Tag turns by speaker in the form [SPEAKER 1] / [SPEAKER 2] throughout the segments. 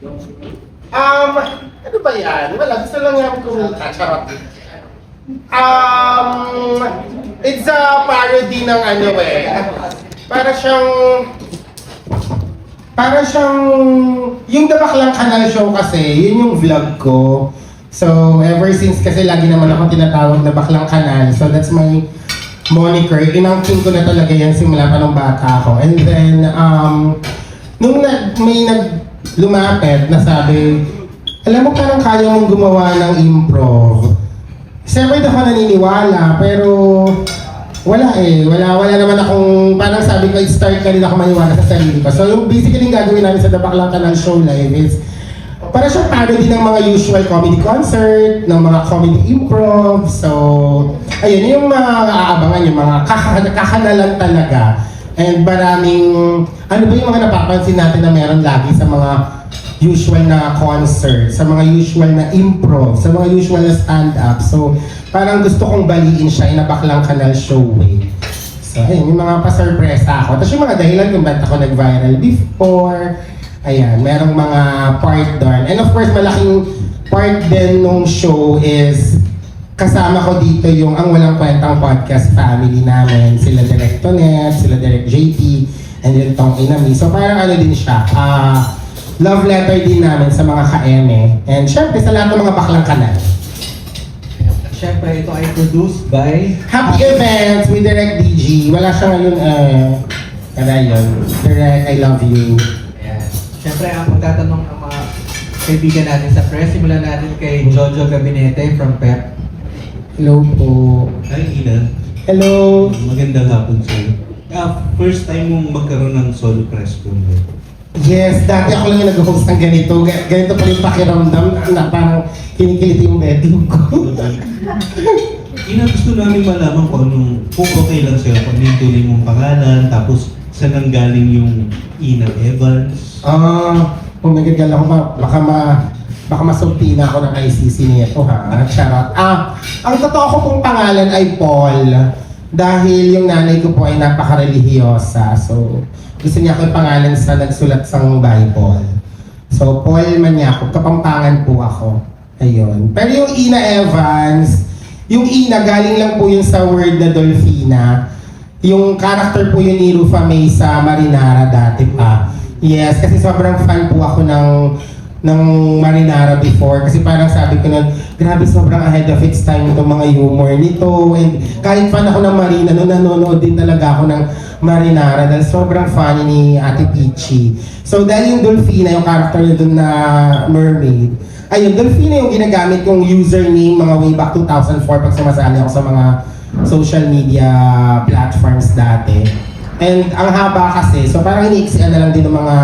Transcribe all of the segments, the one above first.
[SPEAKER 1] Ano ba yan? Wala, gusto lang namin kumita. Charot. It's a parody ng ano eh. Para siyang, yung The Baklang Kanal Show kasi, yun yung vlog ko. So, ever since kasi lagi naman ako tinatawag na Baklang Kanal. So, that's my moniker. Inangkin ko na talaga yan simula pa nung bata ako. And then, nung may lumapit na sabi, alam mo parang kaya mong gumawa ng improv. Siyempre ako naniniwala, pero wala eh. Wala naman akong, parang sabi ko, start ka rin ako maniwala sa sarili ko. So yung basically yung gagawin namin sa The Baklang Kanal Show Live is, para siyang parody ng mga usual comedy concert, ng mga comedy improv. So, ayun, yung mga aabangan, yung mga kakanalan talaga. And maraming, ano ba yung mga napapansin natin na meron lagi sa mga usual na concert, sa mga usual na improv, sa mga usual na stand-up. So, parang gusto kong baliin siya in a Baklang Kanal Show way. So, ayun, yung mga pa-surpresa ako. Tapos yung mga dahilan kung ba't ako nag-viral before. Ayan, merong mga part doon. And of course, malaking part din nung show is kasama ko dito yung Ang Walang Kwentang Podcast family namin. Sila Direk Tonet, sila Direk JP, and yung Tong Inami. So parang ano din siya, love letter din namin sa mga ka-eme. And syempre sa lahat ng mga baklang kanal.
[SPEAKER 2] Siyempre, ito ay produced by
[SPEAKER 1] Happy Events with Direk DG. Wala siya ngayon, kada yun. Direk, I love you.
[SPEAKER 2] Ayan. Siyempre, ang magtatanong ng mga kaibigan natin sa press, simulan natin kay Jojo Gabinete from PEP.
[SPEAKER 1] Hello po.
[SPEAKER 3] Hi, Ina.
[SPEAKER 1] Hello.
[SPEAKER 3] Magandang hapon sa'yo. First time mong magkaroon ng solo press con.
[SPEAKER 1] Yes, dati ako lang yung nag-host ng ganito. Ganito pa yung pakiramdam na parang kinikiliti yung bedroom ko.
[SPEAKER 3] Ina, gusto namin malaman kung okay lang sa'yo, kung yung tuloy mong pangalan, tapos saan ang galing yung Ina Evans.
[SPEAKER 1] Oh my God, gala ko baka masulti na ako ng ICC nito ha. Charot. Ang totoo ko pong pangalan ay Paul. Dahil yung nanay ko po ay napaka-religyosa. So, gusto niya ako yung pangalan sa nagsulat sa Bible. So, Paul Maniaco, Kapampangan po ako. Ayun. Pero yung Ina Evans, yung Ina, galing lang po yun sa word na Dolphina. Yung character po yun ni Rufa May sa Marinara dati pa. Yes, kasi sobrang fan po ako ng Marinara before. Kasi parang sabi ko nun, grabe sobrang ahead of its time itong mga humor nito. And kahit fan ako ng Marina, nanonood din talaga ako ng Marinara dahil sobrang funny ni Ate Peachy. So dahil yung Dolphina, yung character niya dun na mermaid, ayun, Dolphina yung ginagamit kong username mga way back 2004 pag sumasali ako sa mga social media platforms dati. And ang haba kasi, so parang iniiksian na lang din ng mga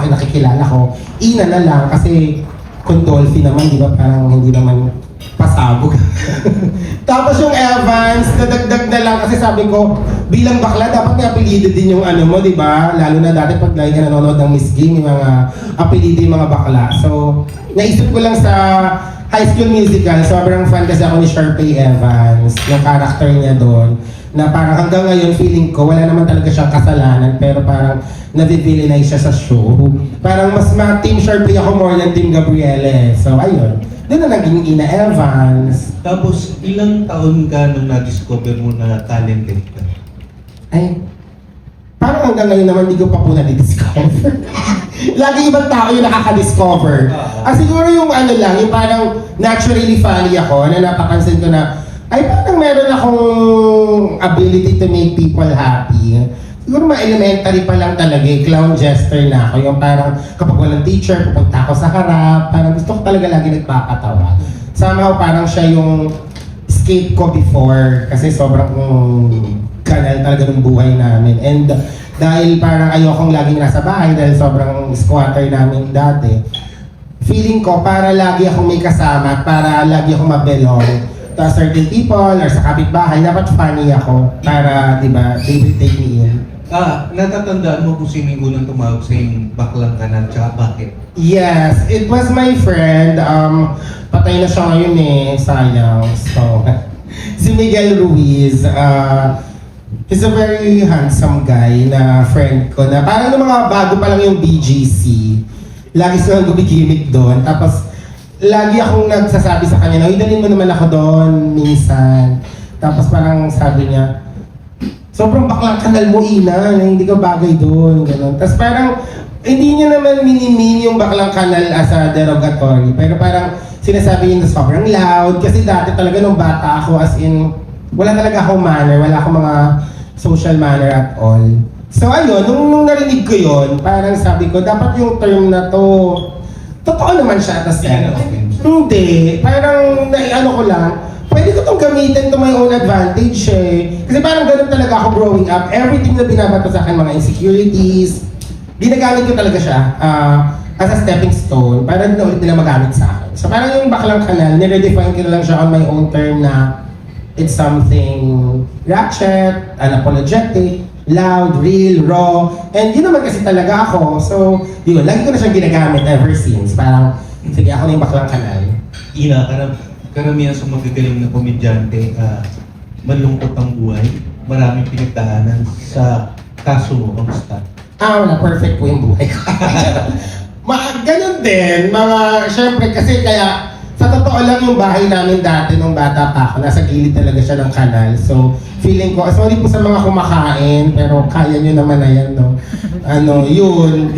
[SPEAKER 1] nakikilala ko. Ina na lang kasi kung Dolphy naman, di ba parang hindi naman pasabog. Tapos yung Evans, nadagdag na lang kasi sabi ko, bilang bakla, dapat may apelido din yung ano mo, di ba? Lalo na dati pag lagi ka nanonood ng Miss Game, yung mga apelido yung mga bakla. So, naisip ko lang sa High School Musical, sobrang fan kasi ako ni Sharpay Evans, yung character niya doon. Na parang hanggang ngayon feeling ko wala naman talaga siyang kasalanan pero parang na-villainize siya sa show. Parang mas team Sharpay ako more than team Gabriele. So ayun, doon na naging Ina Evans.
[SPEAKER 3] Tapos, ilang taon ka nung na-discover mo na talented ka?
[SPEAKER 1] Ay, parang hanggang ngayon naman hindi ko pa po na-discover. Lagi ibang tao yung nakaka-discover. Siguro yung ano lang, yung parang naturally funny ako na napapansin ko na ay parang meron akong ability to make people happy. Siguro mga elementary pa lang talaga, clown jester na ako. Yung parang kapag walang teacher, pupunta ako sa harap. Parang gusto ko talaga lagi nagpapatawa. Somehow parang siya yung escape ko before kasi sobrang kanal talaga ng buhay namin. And dahil parang ayokong laging nasa bahay dahil sobrang squatter namin dati, feeling ko para lagi akong may kasama, para lagi akong mabelong to certain people or sa kapitbahay, dapat funny ako para, di ba, they will take me in.
[SPEAKER 3] Natatandaan mo kung sino yung unang tumawag sa yung Baklang Kanal, tsaka bakit?
[SPEAKER 1] Yes, it was my friend. Patay na siya ngayon eh, sayang. So, si Miguel Ruiz. He's a very handsome guy na friend ko na parang yung mga bago pa lang yung BGC. lagi silang gumigimik doon. Tapos, lagi akong nagsasabi sa kanya na, "Uy, dalhin mo naman ako doon minsan." Tapos parang sabi niya, "Sobrang baklang kanal mo, Ina, na hindi ka bagay doon." Ganun. Tapos parang, hindi niya naman minimin yung baklang kanal as a derogatory. Pero parang sinasabi niya na sobrang loud. Kasi dati talaga nung bata ako, as in, wala talaga akong manner, wala akong mga social manner at all. So ayun, nung narinig ko yun, parang sabi ko, dapat yung term na to, totoo naman siya at a sense. Hindi, parang ano ko lang, pwede ko itong gamitin to my own advantage eh. Kasi parang ganun talaga ako growing up. Everything na binabato sa akin, mga insecurities, ginagamit ko talaga siya as a stepping stone para na ulit nila magamit sa akin. So parang yung baklang kanal, nire-define ko na lang siya on my own term na it's something ratchet, unapologetic, loud, real, raw, and yun naman kasi talaga ako. So, yun, lagi ko na siyang ginagamit ever since. Parang, sige, ako na yung baklang kanal.
[SPEAKER 3] Ina, karamihan sa magagaling na komedyante, malungkot ang buhay. Maraming pinagdaanan sa kaso mo, kamusta?
[SPEAKER 1] Wala, perfect po yung buhay ko. Ganun din, syempre kasi kaya, sa totoo lang yung bahay namin dati nung bata pa ako, nasa gilid talaga siya ng kanal. So, feeling ko, sorry po sa mga kumakain, pero kaya nyo naman na yan, no? Yun.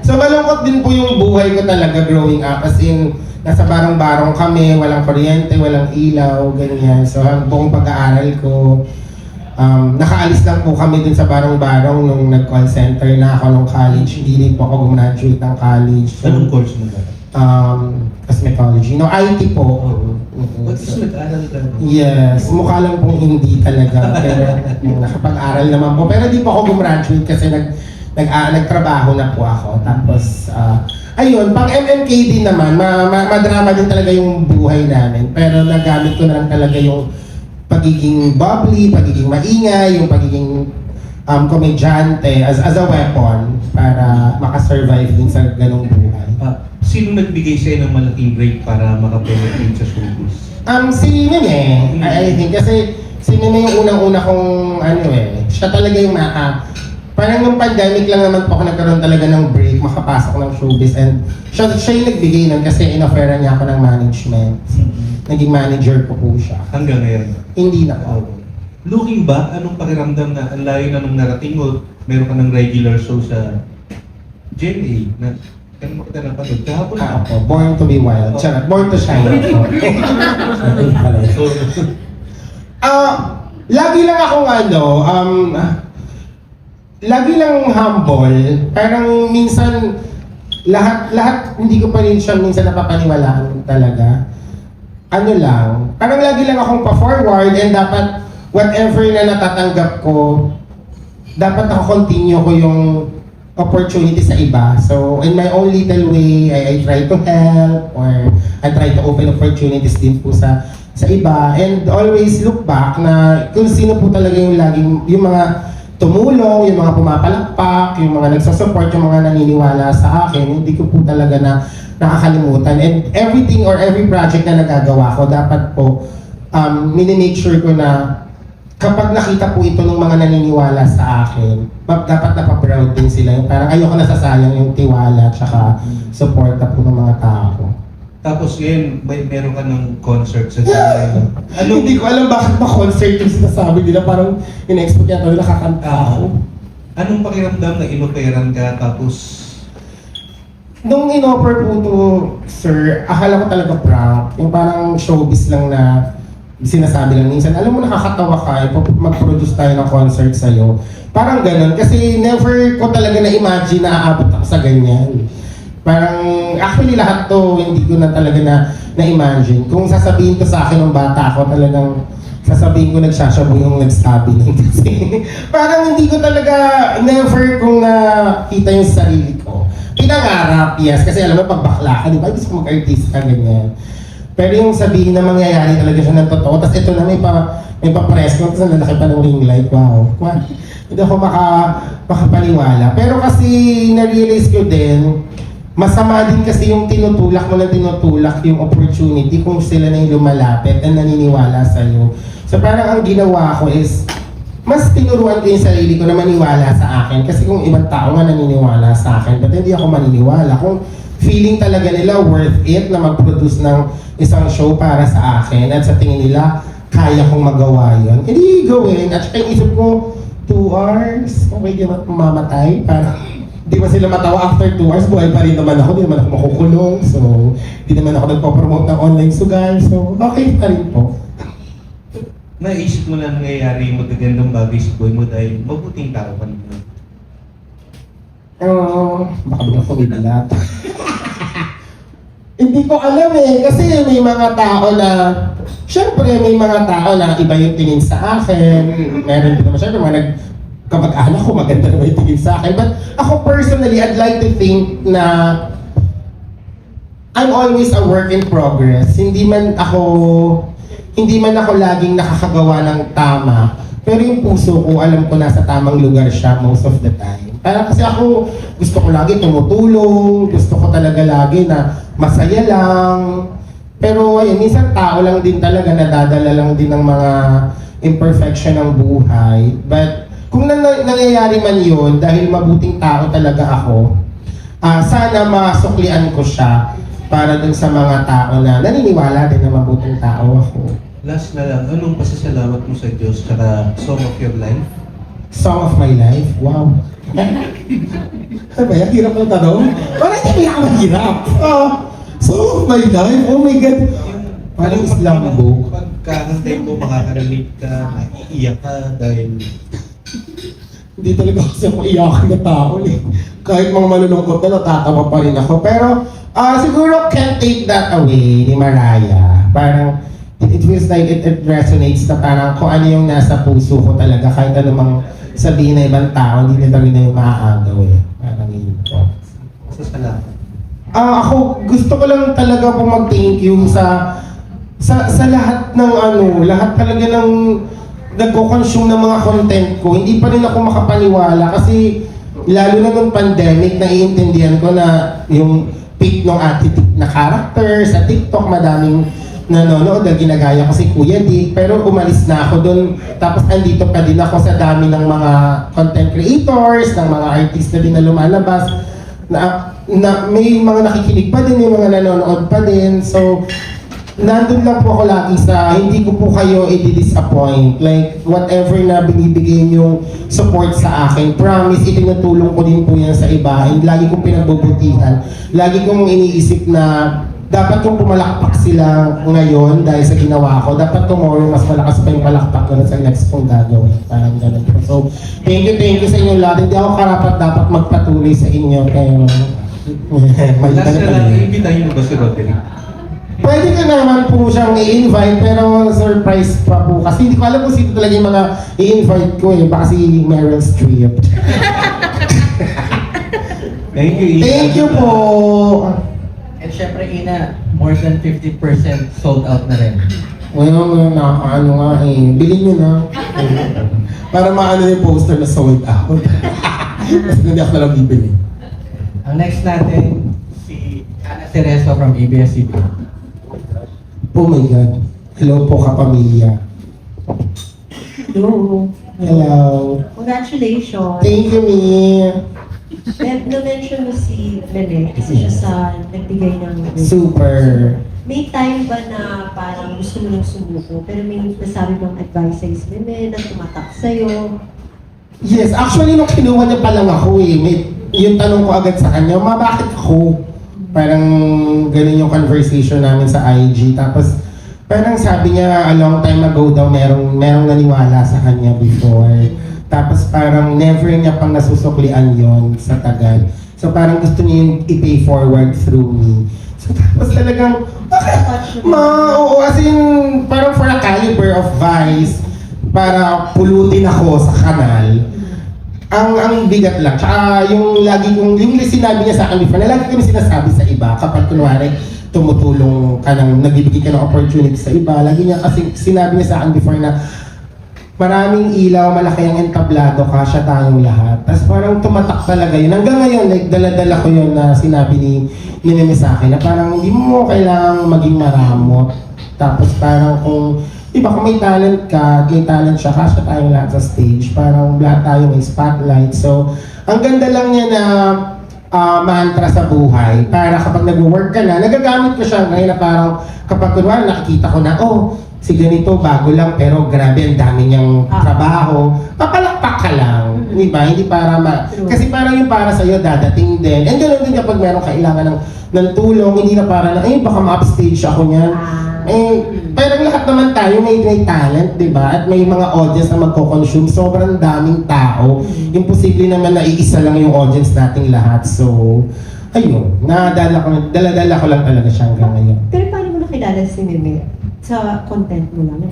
[SPEAKER 1] So, malungkot din po yung buhay ko talaga growing up. As in, nasa barong-barong kami, walang kuryente, walang ilaw, ganyan. So, ang buong pag-aaral ko, nakaalis lang po kami dun sa barong-barong nung nag-call center na ako nung college. Hindi rin po ako gumraduate ng college. So,
[SPEAKER 3] Anong course mo ba?
[SPEAKER 1] Cosmetology. No, IT po.
[SPEAKER 2] Ba't gusto nag-aral ka?
[SPEAKER 1] Yes, mukha lang pong hindi talaga. Pero nakapag-aral naman po. Pero di po ako gumraduate kasi nagtrabaho na po ako. Tapos, ayun, pang MMK din naman, madrama din talaga yung buhay namin. Pero nagamit ko na lang talaga yung pagiging bubbly, pagiging maingay, yung pagiging komedyante as a weapon para makasurvive din sa ganong buhay.
[SPEAKER 3] Sino nagbigay sa'yo ng malaking break para makapenetrate sa showbiz?
[SPEAKER 1] Si Nene, I think, kasi si Nene yung unang-una kong siya talaga yung parang nung pandemic lang naman po ako nagkaroon talaga ng break, makapasok ng showbiz, and siya yung nagbigay nun kasi in-offeran niya ako ng management. Naging manager ko po siya.
[SPEAKER 3] Hanggang ngayon?
[SPEAKER 1] Hindi na po.
[SPEAKER 3] Looking back, anong pakiramdam na ang layo na nung narating mo, meron ka ng regular show sa GMA na kailan mo kita napanood? Kahapon na.
[SPEAKER 1] Ako, Born to be Wild. Charot, Born to Shine ako. Ayun pala. Lagi lang akong lagi lang humble. Parang minsan, lahat hindi ko pa rin siya minsan napapaniwalaan talaga. Parang lagi lang akong pa-forward, and dapat whatever na natatanggap ko, dapat continue ko yung opportunity sa iba. So, in my own little way, I try to help, or I try to open opportunities din po sa iba. And always look back na kung sino po talaga yung laging, yung mga tumulong, yung mga pumapalakpak, yung mga nagsusupport, yung mga naniniwala sa akin, hindi ko po talaga na nakakalimutan. And everything or every project na nagagawa ko, dapat po minimake sure ko na kapag nakita po ito ng mga naniniwala sa akin, dapat napaproud din sila. Parang ayoko nasasayang yung tiwala tsaka suporta po ng mga tao.
[SPEAKER 3] Tapos ngayon, meron ka ng concert sa GMA.
[SPEAKER 1] Hindi ko alam bakit ba concert yung sinasabi nila. Parang in-expect yata nila nakakanta ako.
[SPEAKER 3] Anong pakiramdam na inoperan ka tapos
[SPEAKER 1] Nung in-offer po to, sir, akala ko talaga prank. Yung parang showbiz lang na sinasabi lang minsan, alam mo nakakatawa ka, mag-produce tayo ng concert sa'yo. Parang ganun, kasi never ko talaga na-imagine na aabot ako sa ganyan. Parang, actually lahat to, hindi ko na talaga na-imagine. Kung sasabihin to sa akin ng bata ako, talagang sasabihin ko nagsashabu yung nagsabi nun. Kasi parang hindi ko talaga, never kong nakita yung sarili ko. Pinangarap, yes, kasi alam mo, pag bakla ka, di ba, gusto ko mag-artista, ganyan. Pero yung sabihin na mangyayari talaga siya ng totoo, tapos ito na may pa-press ko, tapos ang lalaki pa ng ring light, wow. Hindi ako makapaniwala. Pero kasi na-realize ko din, masama din kasi yung tinutulak mo ng tinutulak yung opportunity kung sila na yung lumalapit at naniniwala sa'yo. So parang ang ginawa ko is, mas tinuruan ko yung sarili ko na maniwala sa akin. Kasi kung ibang tao nga naniniwala sa akin, but hindi ako maniniwala. Kung feeling talaga nila worth it na mag-produce ng isang show para sa akin at sa tingin nila, kaya kong magawa yun. Hindi gawin. At saka yung isip ko, 2 hours, okay di ba mamatay? Para di ba sila matawa after 2 hours, buhay pa rin naman ako, di naman ako makukulong. So, di naman ako nagpo-promote ng online sugal. So, okay pa rin po.
[SPEAKER 3] Naisip mo na nangyayari yung magagandang bagay sa buhay mo dahil mabuting tao ka naman.
[SPEAKER 1] Baka biglang kumibilat. Hindi ko alam eh, kasi may mga tao na, syempre may mga tao na iba yung tingin sa akin. Meron din naman syempre mga kamag-anak ko maganda naman yung tingin sa akin. But ako personally, I'd like to think na I'm always a work in progress. Hindi man ako laging nakakagawa ng tama. Pero yung puso ko, alam ko nasa tamang lugar siya most of the time. Parang kasi ako, gusto ko lagi tumutulong, gusto ko talaga lagi na masaya lang. Pero ayun, minsan tao lang din talaga, nadadala lang din ng mga imperfection ng buhay. But kung nangyayari man yun, dahil mabuting tao talaga ako, sana masuklian ko siya para dun sa mga tao na naniniwala din na mabuting tao ako.
[SPEAKER 3] Last na lang, anong pasasalamat mo sa Diyos tsaka song of your life?
[SPEAKER 1] Song of my life? Wow. Ano ba yan? Hirap ng tanong? Parang hindi ako mahirap. Song of my life? Oh my God. Parang Islam book.
[SPEAKER 3] Pagkakantay mo, makakarinig ka, maiiyak ka dahil
[SPEAKER 1] Hindi talaga kasi ako iyakin na tao eh. Kahit mga malulungkot na, natatawa pa rin ako. Pero siguro can't take that away ni Mariah. Parang it feels like it resonates na parang kung ano yung nasa puso ko talaga. Kahit anumang sabihin na ibang tao, hindi nila rin na yung maaagaw eh. Parang yun po.
[SPEAKER 3] pasasalamat.
[SPEAKER 1] Ako gusto ko lang talaga po mag-thank you sa lahat ng lahat talaga ng nagko-consume ng mga content ko. Hindi pa rin ako makapaniwala kasi lalo na nung pandemic, naiintindihan ko na yung peak ng attitude na character sa TikTok, madaming nanonood na ginagaya ko si Kuya Dick, pero umalis na ako doon. Tapos andito pa din ako sa dami ng mga content creators, ng mga artist na din na lumalabas, na may mga nakikinig pa din, may mga nanonood pa din. So, nandun lang po ako lagi sa hindi ko po kayo i-disappoint. Like, whatever na binibigay yung support sa akin, promise, itinutulong ko din po yan sa iba. And lagi kong pinagbubutihan. Lagi kong iniisip na dapat kong pumalakpak sila ngayon dahil sa ginawa ko. Dapat tomorrow, mas malakas pa yung palakpak ko na sa next kong gagawin. Parang ganun po. So, thank you sa inyo lahat. Hindi ako karapat dapat magpatuloy sa inyo. Pero,
[SPEAKER 3] Last na lang, iimbitahin mo ba si Roderick?
[SPEAKER 1] pwede ka naman po siyang i-invite, pero surprise pa po. Kasi hindi ko alam kung sino talaga yung mga i-invite ko eh. Baka si Meryl Streep.
[SPEAKER 3] Thank you, Ina.
[SPEAKER 1] Thank you po!
[SPEAKER 2] And syempre, Ina, more than 50% sold out na rin.
[SPEAKER 1] Ngayon, ano nga eh. Bilhin nyo na. Para maano yung poster na sold out. Kasi hindi ako nalang bibili.
[SPEAKER 2] Ang next natin, si Ana Cerezo from ABS-CBN.
[SPEAKER 1] Oh my God. Hello po kapamilya.
[SPEAKER 4] Hello.
[SPEAKER 1] Hello.
[SPEAKER 4] Congratulations.
[SPEAKER 1] Thank you, Mi.
[SPEAKER 4] Na-mention mo si Mene, isa siya sa nagbigay ng...
[SPEAKER 1] Super.
[SPEAKER 4] May time ba na parang gusto mo nang sumuko, pero may nasabi bang advice sa'yo si Mene na tumatak sa'yo?
[SPEAKER 1] Yes, actually nung kinuha niya pa lang ako eh, yung tanong ko agad sa kanya, bakit ako? Parang ganun yung conversation namin sa IG. Tapos parang sabi niya a long time ago daw merong naniwala sa kanya before. Tapos parang never niya pang nasusuklian yon sa tagal. So parang gusto niya yung i-pay forward through me. So tapos talagang, oo, as in, parang for a caliber of vice, para pulutin ako sa kanal. Ang bigat lang. Tsaka yung sinabi niya sa akin before, na lagi kami sinasabi sa iba kapag kunwari tumutulong ka nagbibigay ka ng opportunity sa iba. Lagi niya kasi sinabi niya sa akin before na maraming ilaw, malaki ang entablado, kasya tayong lahat. Tapos parang tumatak talaga yun. Hanggang ngayon, like, dala-dala ko yun na sinabi ni Meme sa akin na parang hindi mo kailangang maging maramot. Tapos parang kung may talent ka, may talent siya, kasya tayong lahat sa stage. Parang lahat tayo may spotlight. So, ang ganda lang niya na mantra sa buhay para kapag nag-work ka na, nagagamit ko siya ngayon na parang kapag kunwari nakikita ko na, oh, si ganito bago lang pero grabe ang dami niyang trabaho, papalakpak ka lang, di ba? Hindi para
[SPEAKER 4] True.
[SPEAKER 1] kasi parang yung para sa'yo dadating din. And ganoon din kapag meron kailangan ng tulong, hindi na para na, baka ma-upstage ako niyan. Parang lahat naman tayo may talent, di ba? At may mga audience na magko-consume. Sobrang daming tao. Imposible naman na iisa lang yung audience nating lahat. So, ayun. Dala-dala ko lang talaga siya hanggang ngayon.
[SPEAKER 4] Pero paano mo nakilala si Meme? Sa content mo lang?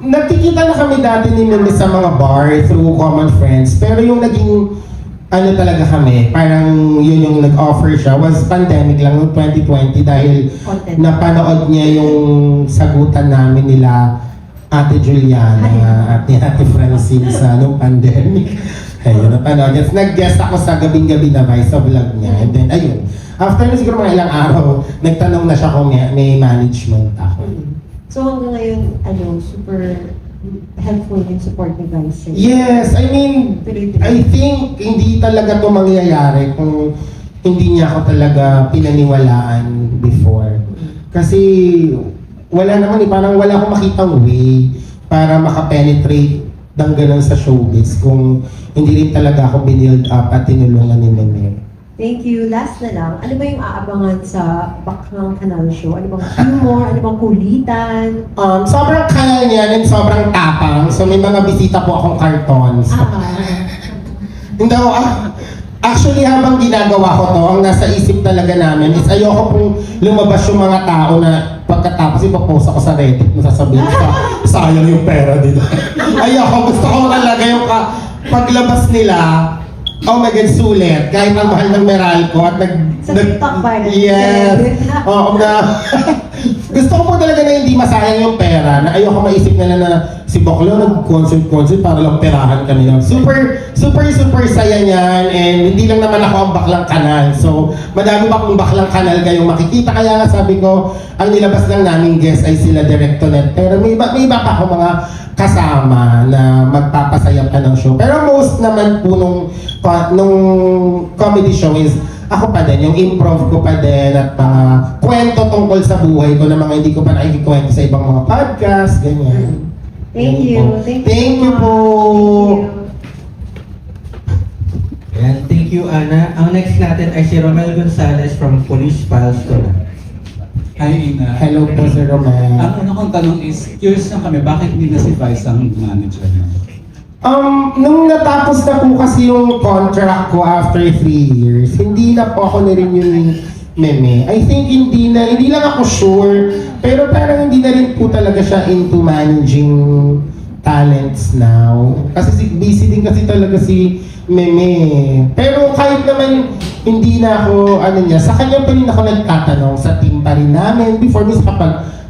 [SPEAKER 1] Nagkikita na kami dati ni Mimi sa mga bar through common friends. Pero yung naging talaga kami, parang yun yung nag-offer siya was pandemic lang noong 2020 dahil
[SPEAKER 4] Content.
[SPEAKER 1] napanood niya yung sagutan namin nila Ate Juliana at ni Ate Francine sa nung pandemic. Ayun, napanood niya. Nag-guest ako sa gabing-gabi na Vice sa vlog niya. And then, ayun. After na siguro mga ilang araw, nagtanong na siya kung may management ako.
[SPEAKER 4] So hanggang ngayon, super helpful yung support ni Vice.
[SPEAKER 1] Yes, I mean, I think hindi talaga to mangyayari kung hindi niya ako talaga pinaniwalaan before. Kasi wala naman parang wala akong makitang way para makapenetrate ng ganun sa showbiz kung hindi rin talaga ako binild up at tinulungan ni Meme.
[SPEAKER 4] Thank you. Last na lang, ano ba yung aabangan sa Baklang Kanal Show? Ano bang humor? Ano bang kulitan?
[SPEAKER 1] Sobrang kaya niya and sobrang tapang. So may mga bisita po akong cartons. Hindi ako, actually habang ginagawa ko to, ang nasa isip talaga namin is ayoko pong lumabas yung mga tao na pagkatapos ipopost ako sa Reddit, masasabihin ko, sayang yung pera nila. Ayoko, gusto ko talaga yung paglabas nila, oh my God, sulit. Kahit ang mahal ng Meralco at
[SPEAKER 4] Sa TikTok ba?
[SPEAKER 1] Yes. Oo, gusto ko po talaga na hindi masayang yung pera. Na ayoko maisip nila na si Boklo nag-concert para lang perahan kami lang. Super saya niyan. And hindi lang naman ako ang Baklang Kanal. So, madami pa kung Baklang Kanal kayong makikita. Kaya nga sabi ko, ang nilabas lang naming guest ay sila Directonet. Pero may iba pa ako mga kasama na magpapasaya ka ng show. Pero most naman po nung comedy show is ako pa din, yung improv ko pa din at mga kwento tungkol sa buhay ko na mga hindi ko pa nakikikwento sa ibang mga podcast, ganyan.
[SPEAKER 4] Thank
[SPEAKER 1] Yan
[SPEAKER 4] you.
[SPEAKER 1] po. Thank you po.
[SPEAKER 2] Ayan, thank you, Ana. Ang next natin ay si Romel Gonzalez from Police Files Tonight.
[SPEAKER 5] Hi, Ina.
[SPEAKER 1] Hello po, Sir Romel.
[SPEAKER 5] Ang una kong tanong is, curious lang kami, bakit hindi na si Vice ang manager niya?
[SPEAKER 1] Nung natapos na po kasi yung contract ko after 3 years, hindi na po ako na-renew ni Meme. I think hindi lang ako sure, pero parang hindi na rin po talaga siya into managing talents now. Kasi busy din kasi talaga si Meme. Pero kahit naman hindi na ako, sa kanya pa rin ako nagtatanong, sa team pa rin namin. Before this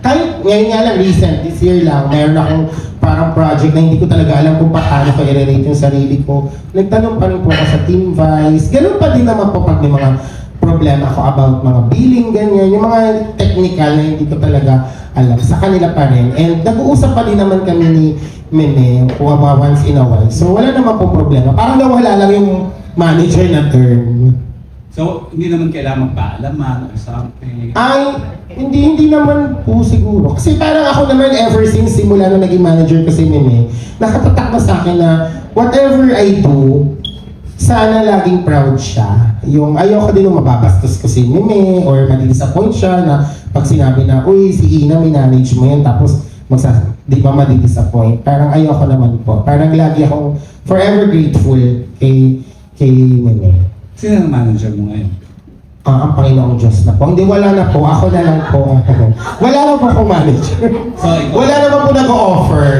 [SPEAKER 1] kahit ngayon nga lang, recent, this year lang, mayroon akong parang project na hindi ko talaga alam kung paano ko i-relate yung sarili ko. Nagtanong pa rin po ako sa Team Vice. Ganun pa din naman po pag may mga problema ako about mga billing, ganyan. Yung mga technical na hindi ko talaga alam. Sa kanila pa rin. And nag-uusap pa din naman kami ni Meme once in a while. So wala naman po problema. Parang nawala lang yung manager na term.
[SPEAKER 5] So, hindi naman kailangan magpaalaman or something.
[SPEAKER 1] Ay, hindi naman po siguro. Kasi parang ako naman ever since simula na naging manager ko si Meme, nakatatak na sa akin na whatever I do, sana laging proud siya. Yung ayoko din yung mababastos ko si Meme or madi-disappoint siya na pag sinabi na, uy, si Ina, minanage mo yan, tapos di ba madi-disappoint? Parang ayoko naman po. Parang lagi akong forever grateful kay Meme.
[SPEAKER 5] Sino ang manager mo ngayon?
[SPEAKER 1] Ang Panginoong Diyos na po. Hindi, wala na po. Ako na lang po. Wala na po akong manager.
[SPEAKER 5] So, ikaw.
[SPEAKER 1] Wala naman po nag-offer.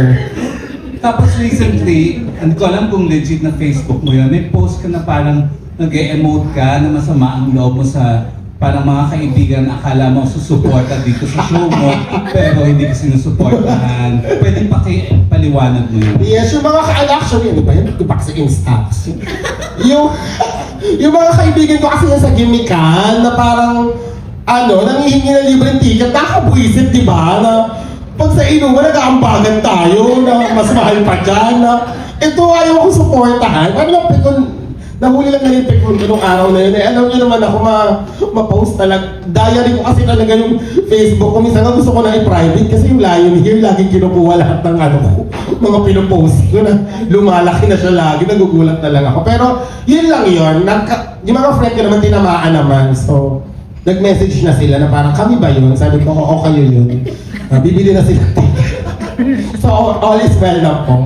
[SPEAKER 5] Tapos recently, hindi ko alam kung legit na Facebook mo yun, may post ka na parang nag-emote ka na masama ang loob mo sa parang mga kaibigan na akala mo susuporta dito sa show mo, pero hindi ka sinusuportahan. Pwede paliwanag mo yun.
[SPEAKER 1] Yes, yung mga actually, ano ba yun? Iba sa Instax. yung mga kaibigan ko kasi sa gimmickan na parang, nangihingi ng libreng ticket, nakabwisit, di ba? Na pag sa inuman, nag-aambagan tayo na mas mahal pa dyan. Na, ito ayaw ko suportahan. Nahuli lang na yung tekun ko nung araw na yun. Eh, alam niyo naman ako ma-post talaga. Diary ko kasi talaga yung Facebook ko. Minsan nga gusto ko na i-private kasi yung Lion Hair, lagi kinukuha lahat ng ano ko. Mga pinopost ko na lumalaki na siya lagi. Nagugulat na lang ako. Pero yun lang yun. Yung mga friend ko naman tinamaan naman. So, nag-message na sila na parang kami ba yun? Sabi ko, oo kayo yun. Bibili na sila. So, all is well na po.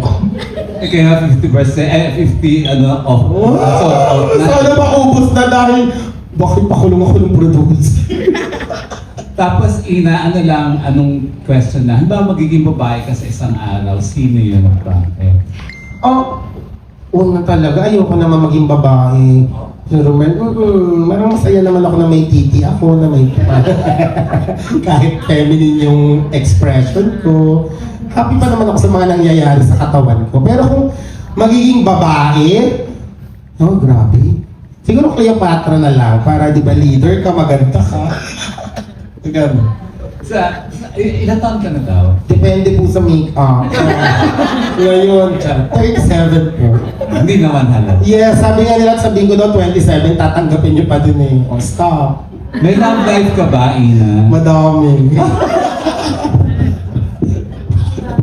[SPEAKER 5] Eh, kaya 50%, 50 off. So, out na.
[SPEAKER 1] Sana maubos na dahil bakit pakulong ako ng produce?
[SPEAKER 5] Tapos, Ina, anong question na? Halimbawa, magiging babae ka sa isang araw, sino yun at bakit?
[SPEAKER 1] Una talaga, ayoko naman maging babae. Pero marang masaya naman ako na may titi ako, na may kahit feminine yung expression ko. Happy pa naman ako sa mga nangyayari sa katawan ko. Pero kung magiging babae, grabe. Siguro Cleopatra na lang, para di ba leader ka, maganda ka. Ganun.
[SPEAKER 5] Ilan taon ka na daw?
[SPEAKER 1] Depende po sa make-up. Ngayon, 37 po.
[SPEAKER 5] Hindi naman halal.
[SPEAKER 1] Yes, sabi nga nila, sabihin ko daw 27, tatanggapin niyo pa din eh. Stop.
[SPEAKER 5] May love life ka ba, Ina?
[SPEAKER 1] Madami.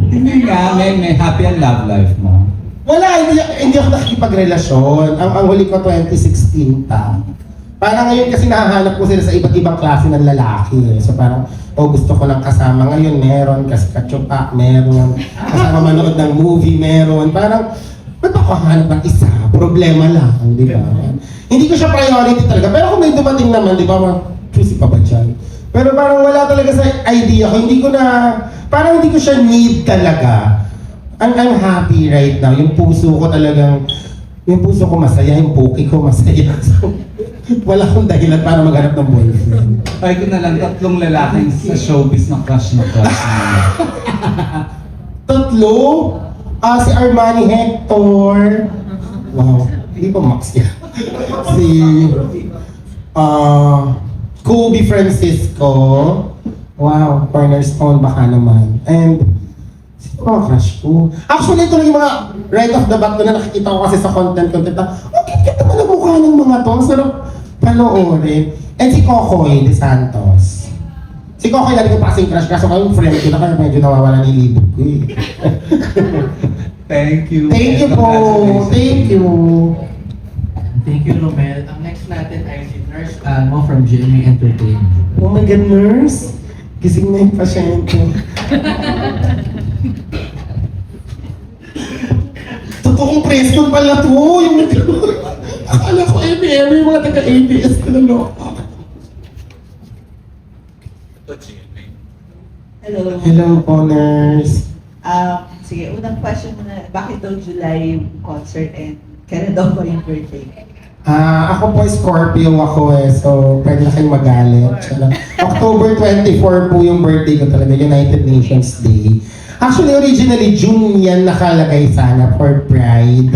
[SPEAKER 5] Hindi nga, may happy and love life mo.
[SPEAKER 1] Wala, hindi ako nakikipagrelasyon. Ang huli ko 2016 pa. Parang ngayon kasi nahahanap ko sila sa iba't ibang klase ng lalaki. So parang, gusto ko lang kasama. Ngayon meron, kasi katsupa, meron. Kasama manood ng movie, meron. Parang, ba't ako hanap ng isa? Problema lang, di ba? Hindi ko siya priority talaga. Pero kung may dumating naman, di ba, choosy pa ba dyan? Pero parang wala talaga sa idea ko. Parang hindi ko siya need talaga. I'm happy right now. Yung puso ko masaya, yung puki ko masaya. So, wala akong dahilan para maghanap ng boyfriend.
[SPEAKER 5] Ay ko na lang, 3 lalaking sa showbiz na crush mo.
[SPEAKER 1] 3? Si Armani Hector. Wow, hindi pa Max yan. Si Kobe Francisco. Wow, Cornerstone baka naman. And crush ko. Actually, ito lang yung mga right off the bat ko na nakikita ko kasi sa content na, cute naman ang mukha ng mga to. Ang sarap panoorin. And si Kokoy de Santos. Si Kokoy lagi ko pa kasing crush, kaso kayong friend ko na kaya medyo nawawala ng libog ko eh.
[SPEAKER 5] Thank you.
[SPEAKER 1] Thank you po. Thank you.
[SPEAKER 2] Thank you, Romel. Ang next natin ay si Nurse Almo from GMA Entertainment.
[SPEAKER 1] Oh my God, nurse. Gising na yung pasyente. Totoong Preston pala to. Yung akala ko yung mga taga-ABS na loko.
[SPEAKER 4] Hello.
[SPEAKER 1] Hello po, nurse.
[SPEAKER 6] Sige, unang question muna, bakit daw July yung concert and kailan daw ba yung birthday?
[SPEAKER 1] Ako po Scorpio ako eh, so pwede na kayong magalit. October 24 po yung birthday ko talaga, United Nations Day. Actually, originally, June yan nakalagay sana for Pride.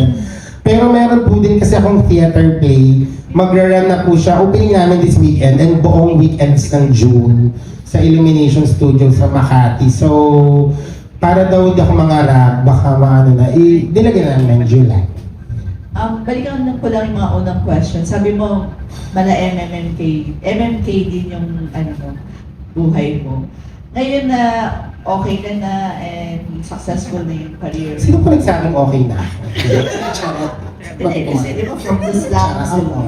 [SPEAKER 1] Pero meron po din kasi akong theater play. Magra-run na po siya. Opening namin this weekend and buong weekends ng June sa Illumination Studio sa Makati. So, para daw hindi ako mangarap, baka dilagyan na namin July.
[SPEAKER 6] Balikan lang ko lang yung mga unang question. Sabi mo, mala MMK din yung buhay mo. Ngayon na okay ka na and successful na yung career.
[SPEAKER 1] Sino po nagsabing okay na?
[SPEAKER 6] Hindi, kasi di ba from the slums, di ba?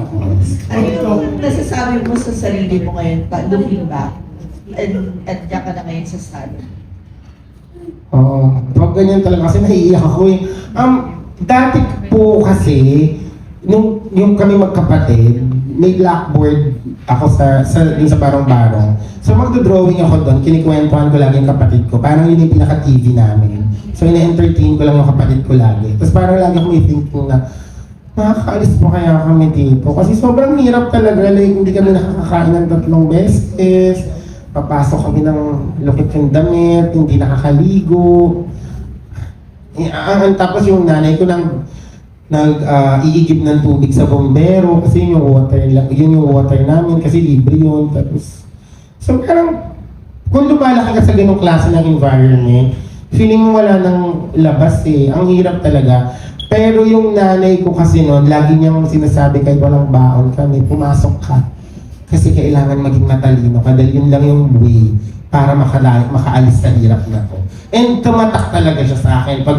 [SPEAKER 6] Ano yung nasasabi mo sa sarili mo ngayon, looking back, and diyan ka na ngayon sa study?
[SPEAKER 1] Oo, pag ganyan talaga kasi naiiyak ako eh. Dati po kasi, yung kami magkapatid, may blackboard ako dun sa barong-barong. So magdo-drawing ako doon, kinikwentuhan ko lagi yung kapatid ko. Parang yun yung pinaka-TV namin. So ina-entertain ko lang yung kapatid ko lagi. Tapos parang lagi akong i-thinking na, nakakaalis po kaya kami dito. Kasi sobrang hirap talaga, like hindi kami nakakakain ng 3 beses. Papasok kami ng lukit yung damit, hindi nakakaligo. Tapos yung nanay ko iigib ng tubig sa bombero kasi yun yung water namin kasi libre yun. Tapos, so parang kung lumalaki ka sa ganung klase ng environment, feeling mo wala nang labas eh. Ang hirap talaga. Pero yung nanay ko kasi noon, lagi niyang sinasabi kahit walang baon kami, pumasok ka. Kasi kailangan maging matalino ka dahil yun lang yung way para makaalis sa hirap na to. And tumatak talaga siya sa akin pag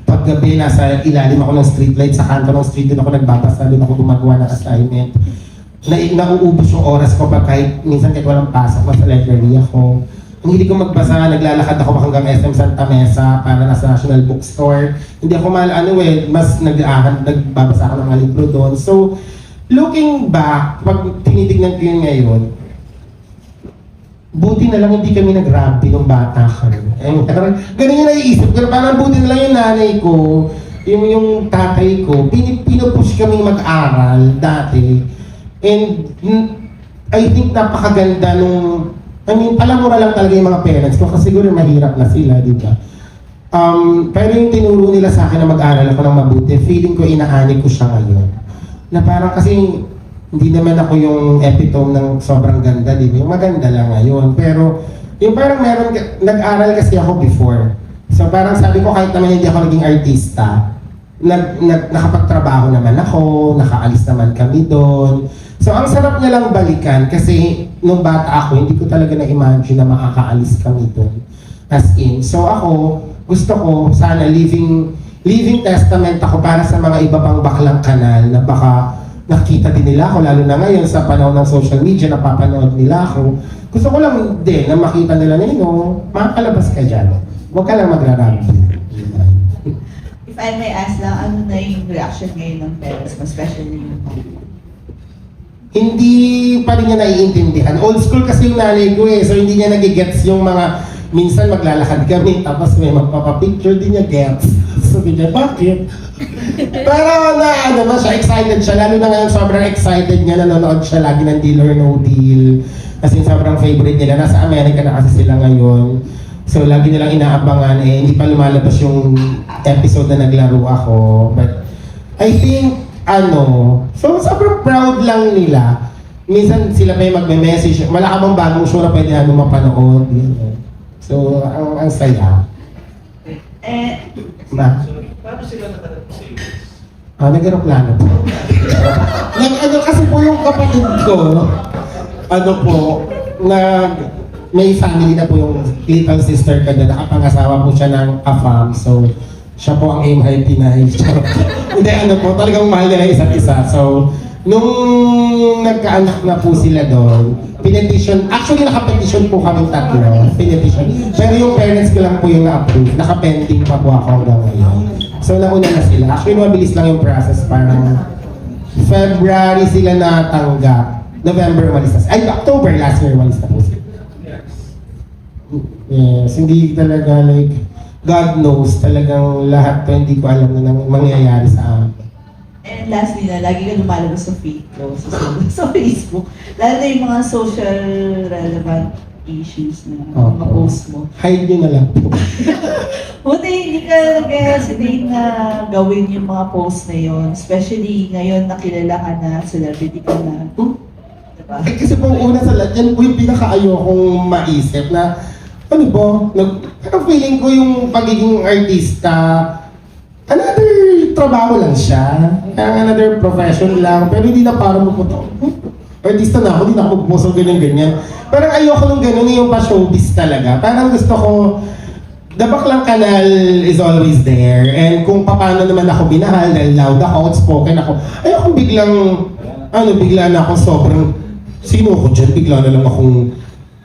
[SPEAKER 1] paggabi nasa ilalim ako ng streetlight sa kanto ng street, doon ako nagbabasa, doon ako gumagawa ng assignment. Nauubos yung oras ko pa kahit minsan kahit walang pasok, nasa library ako. Ang hilig ko magbasa, naglalakad ako hanggang SM Santa Mesa para nasa National Bookstore. Hindi ako mas nagbabasa ako ng mga libro doon. So, looking back, pag tinitignan ko yun ngayon, buti na lang hindi kami nag-rugby nung bata kami. Ganun yung naiisip ko, parang buti na lang yung nanay ko, yung tatay ko, pinupush kami mag-aral dati. And I think napakaganda nung, palamura lang talaga yung mga parents ko kasi siguro mahirap na sila, di ba? Pero yung tinuro nila sa akin na mag-aral ako ng mabuti, feeling ko inaani ko siya ngayon. Na parang kasi hindi naman ako yung epitome ng sobrang ganda, di ba? Yung maganda lang ngayon. Pero yung parang nag-aral kasi ako before. So parang sabi ko kahit naman hindi ako naging artista, nakapagtrabaho naman ako, nakaalis naman kami doon. So ang sarap niya lang balikan kasi nung bata ako, hindi ko talaga na-imagine na makakaalis kami doon. As in. So ako, gusto ko sana living testament ako para sa mga iba pang baklang kanal na baka nakita din nila ako, lalo na ngayon sa panahon ng social media, napapanood nila ako. Gusto ko lang din na makita nila na, makakalabas ka dyan. Huwag ka lang magra-rugby.
[SPEAKER 6] If I may ask lang, ano na yung reaction ngayon ng parents mo, especially yung mom?
[SPEAKER 1] Hindi pa rin niya naiintindihan. Old school kasi yung nanay ko so hindi niya nagigets yung mga, minsan maglalakad kami, tapos may magpapapicture, di niya gets. Sabi niya, bakit? Pero siya, excited siya. Lalo na ngayon, sobrang excited niya, nanonood siya lagi ng Deal or No Deal. Kasi sobrang favorite nila. Nasa Amerika na kasi sila ngayon. So, lagi nilang inaabangan. Hindi pa lumalabas yung episode na naglaro ako. But, I think, so sobrang proud lang nila. Minsan sila pa yung magme-message. Wala ka bang bagong show na pwede namin mapanood? So, ang saya.
[SPEAKER 3] Paano sila nakarating sa US?
[SPEAKER 1] Nag-aeroplano po. Kasi po yung kapatid ko, may family na po yung little sister ko na nakapangasawa po siya ng AFAM. So, siya po ang aim high Pinay. Hindi, talagang mahal nila isa't isa. So, nung nagkaanak na po sila doon, actually nakapetition po kami tatlo, pinetition. Pero yung parents ko lang po yung na-approve, nakapending pa po ako hanggang ngayon. So nauna na sila. Actually, mabilis lang yung process, parang February sila natanggap, November umalis na. October last year umalis na po sila. Yes, hindi talaga God knows, talagang lahat to hindi ko alam na mangyayari sa amin.
[SPEAKER 6] And lastly na, lagi ka lumalabas sa feed ko, sa Facebook. Lalo na yung mga social relevant issues na mga post mo.
[SPEAKER 1] Hide nyo na lang po.
[SPEAKER 6] Buti hindi ka nag-hesitate na gawin yung mga post na yun. Especially ngayon nakilala ka na, celebrity ka na. Diba?
[SPEAKER 1] Kasi po una sa lahat, yan po yung pinaka-ayokong maisip na parang feeling ko yung pagiging artista, another trabaho lang siya, another profession lang, pero hindi na parang artista na ako, hindi na ako magpost ng ganyan-ganyan. Parang ayoko nung ganun yung pa-showbiz talaga. Parang gusto ko, the Baklang Kanal is always there, and kung paano naman ako binahal, dahil loud ako, outspoken ako, ayoko bigla na ako sobrang, sino ko dyan, bigla na lang akong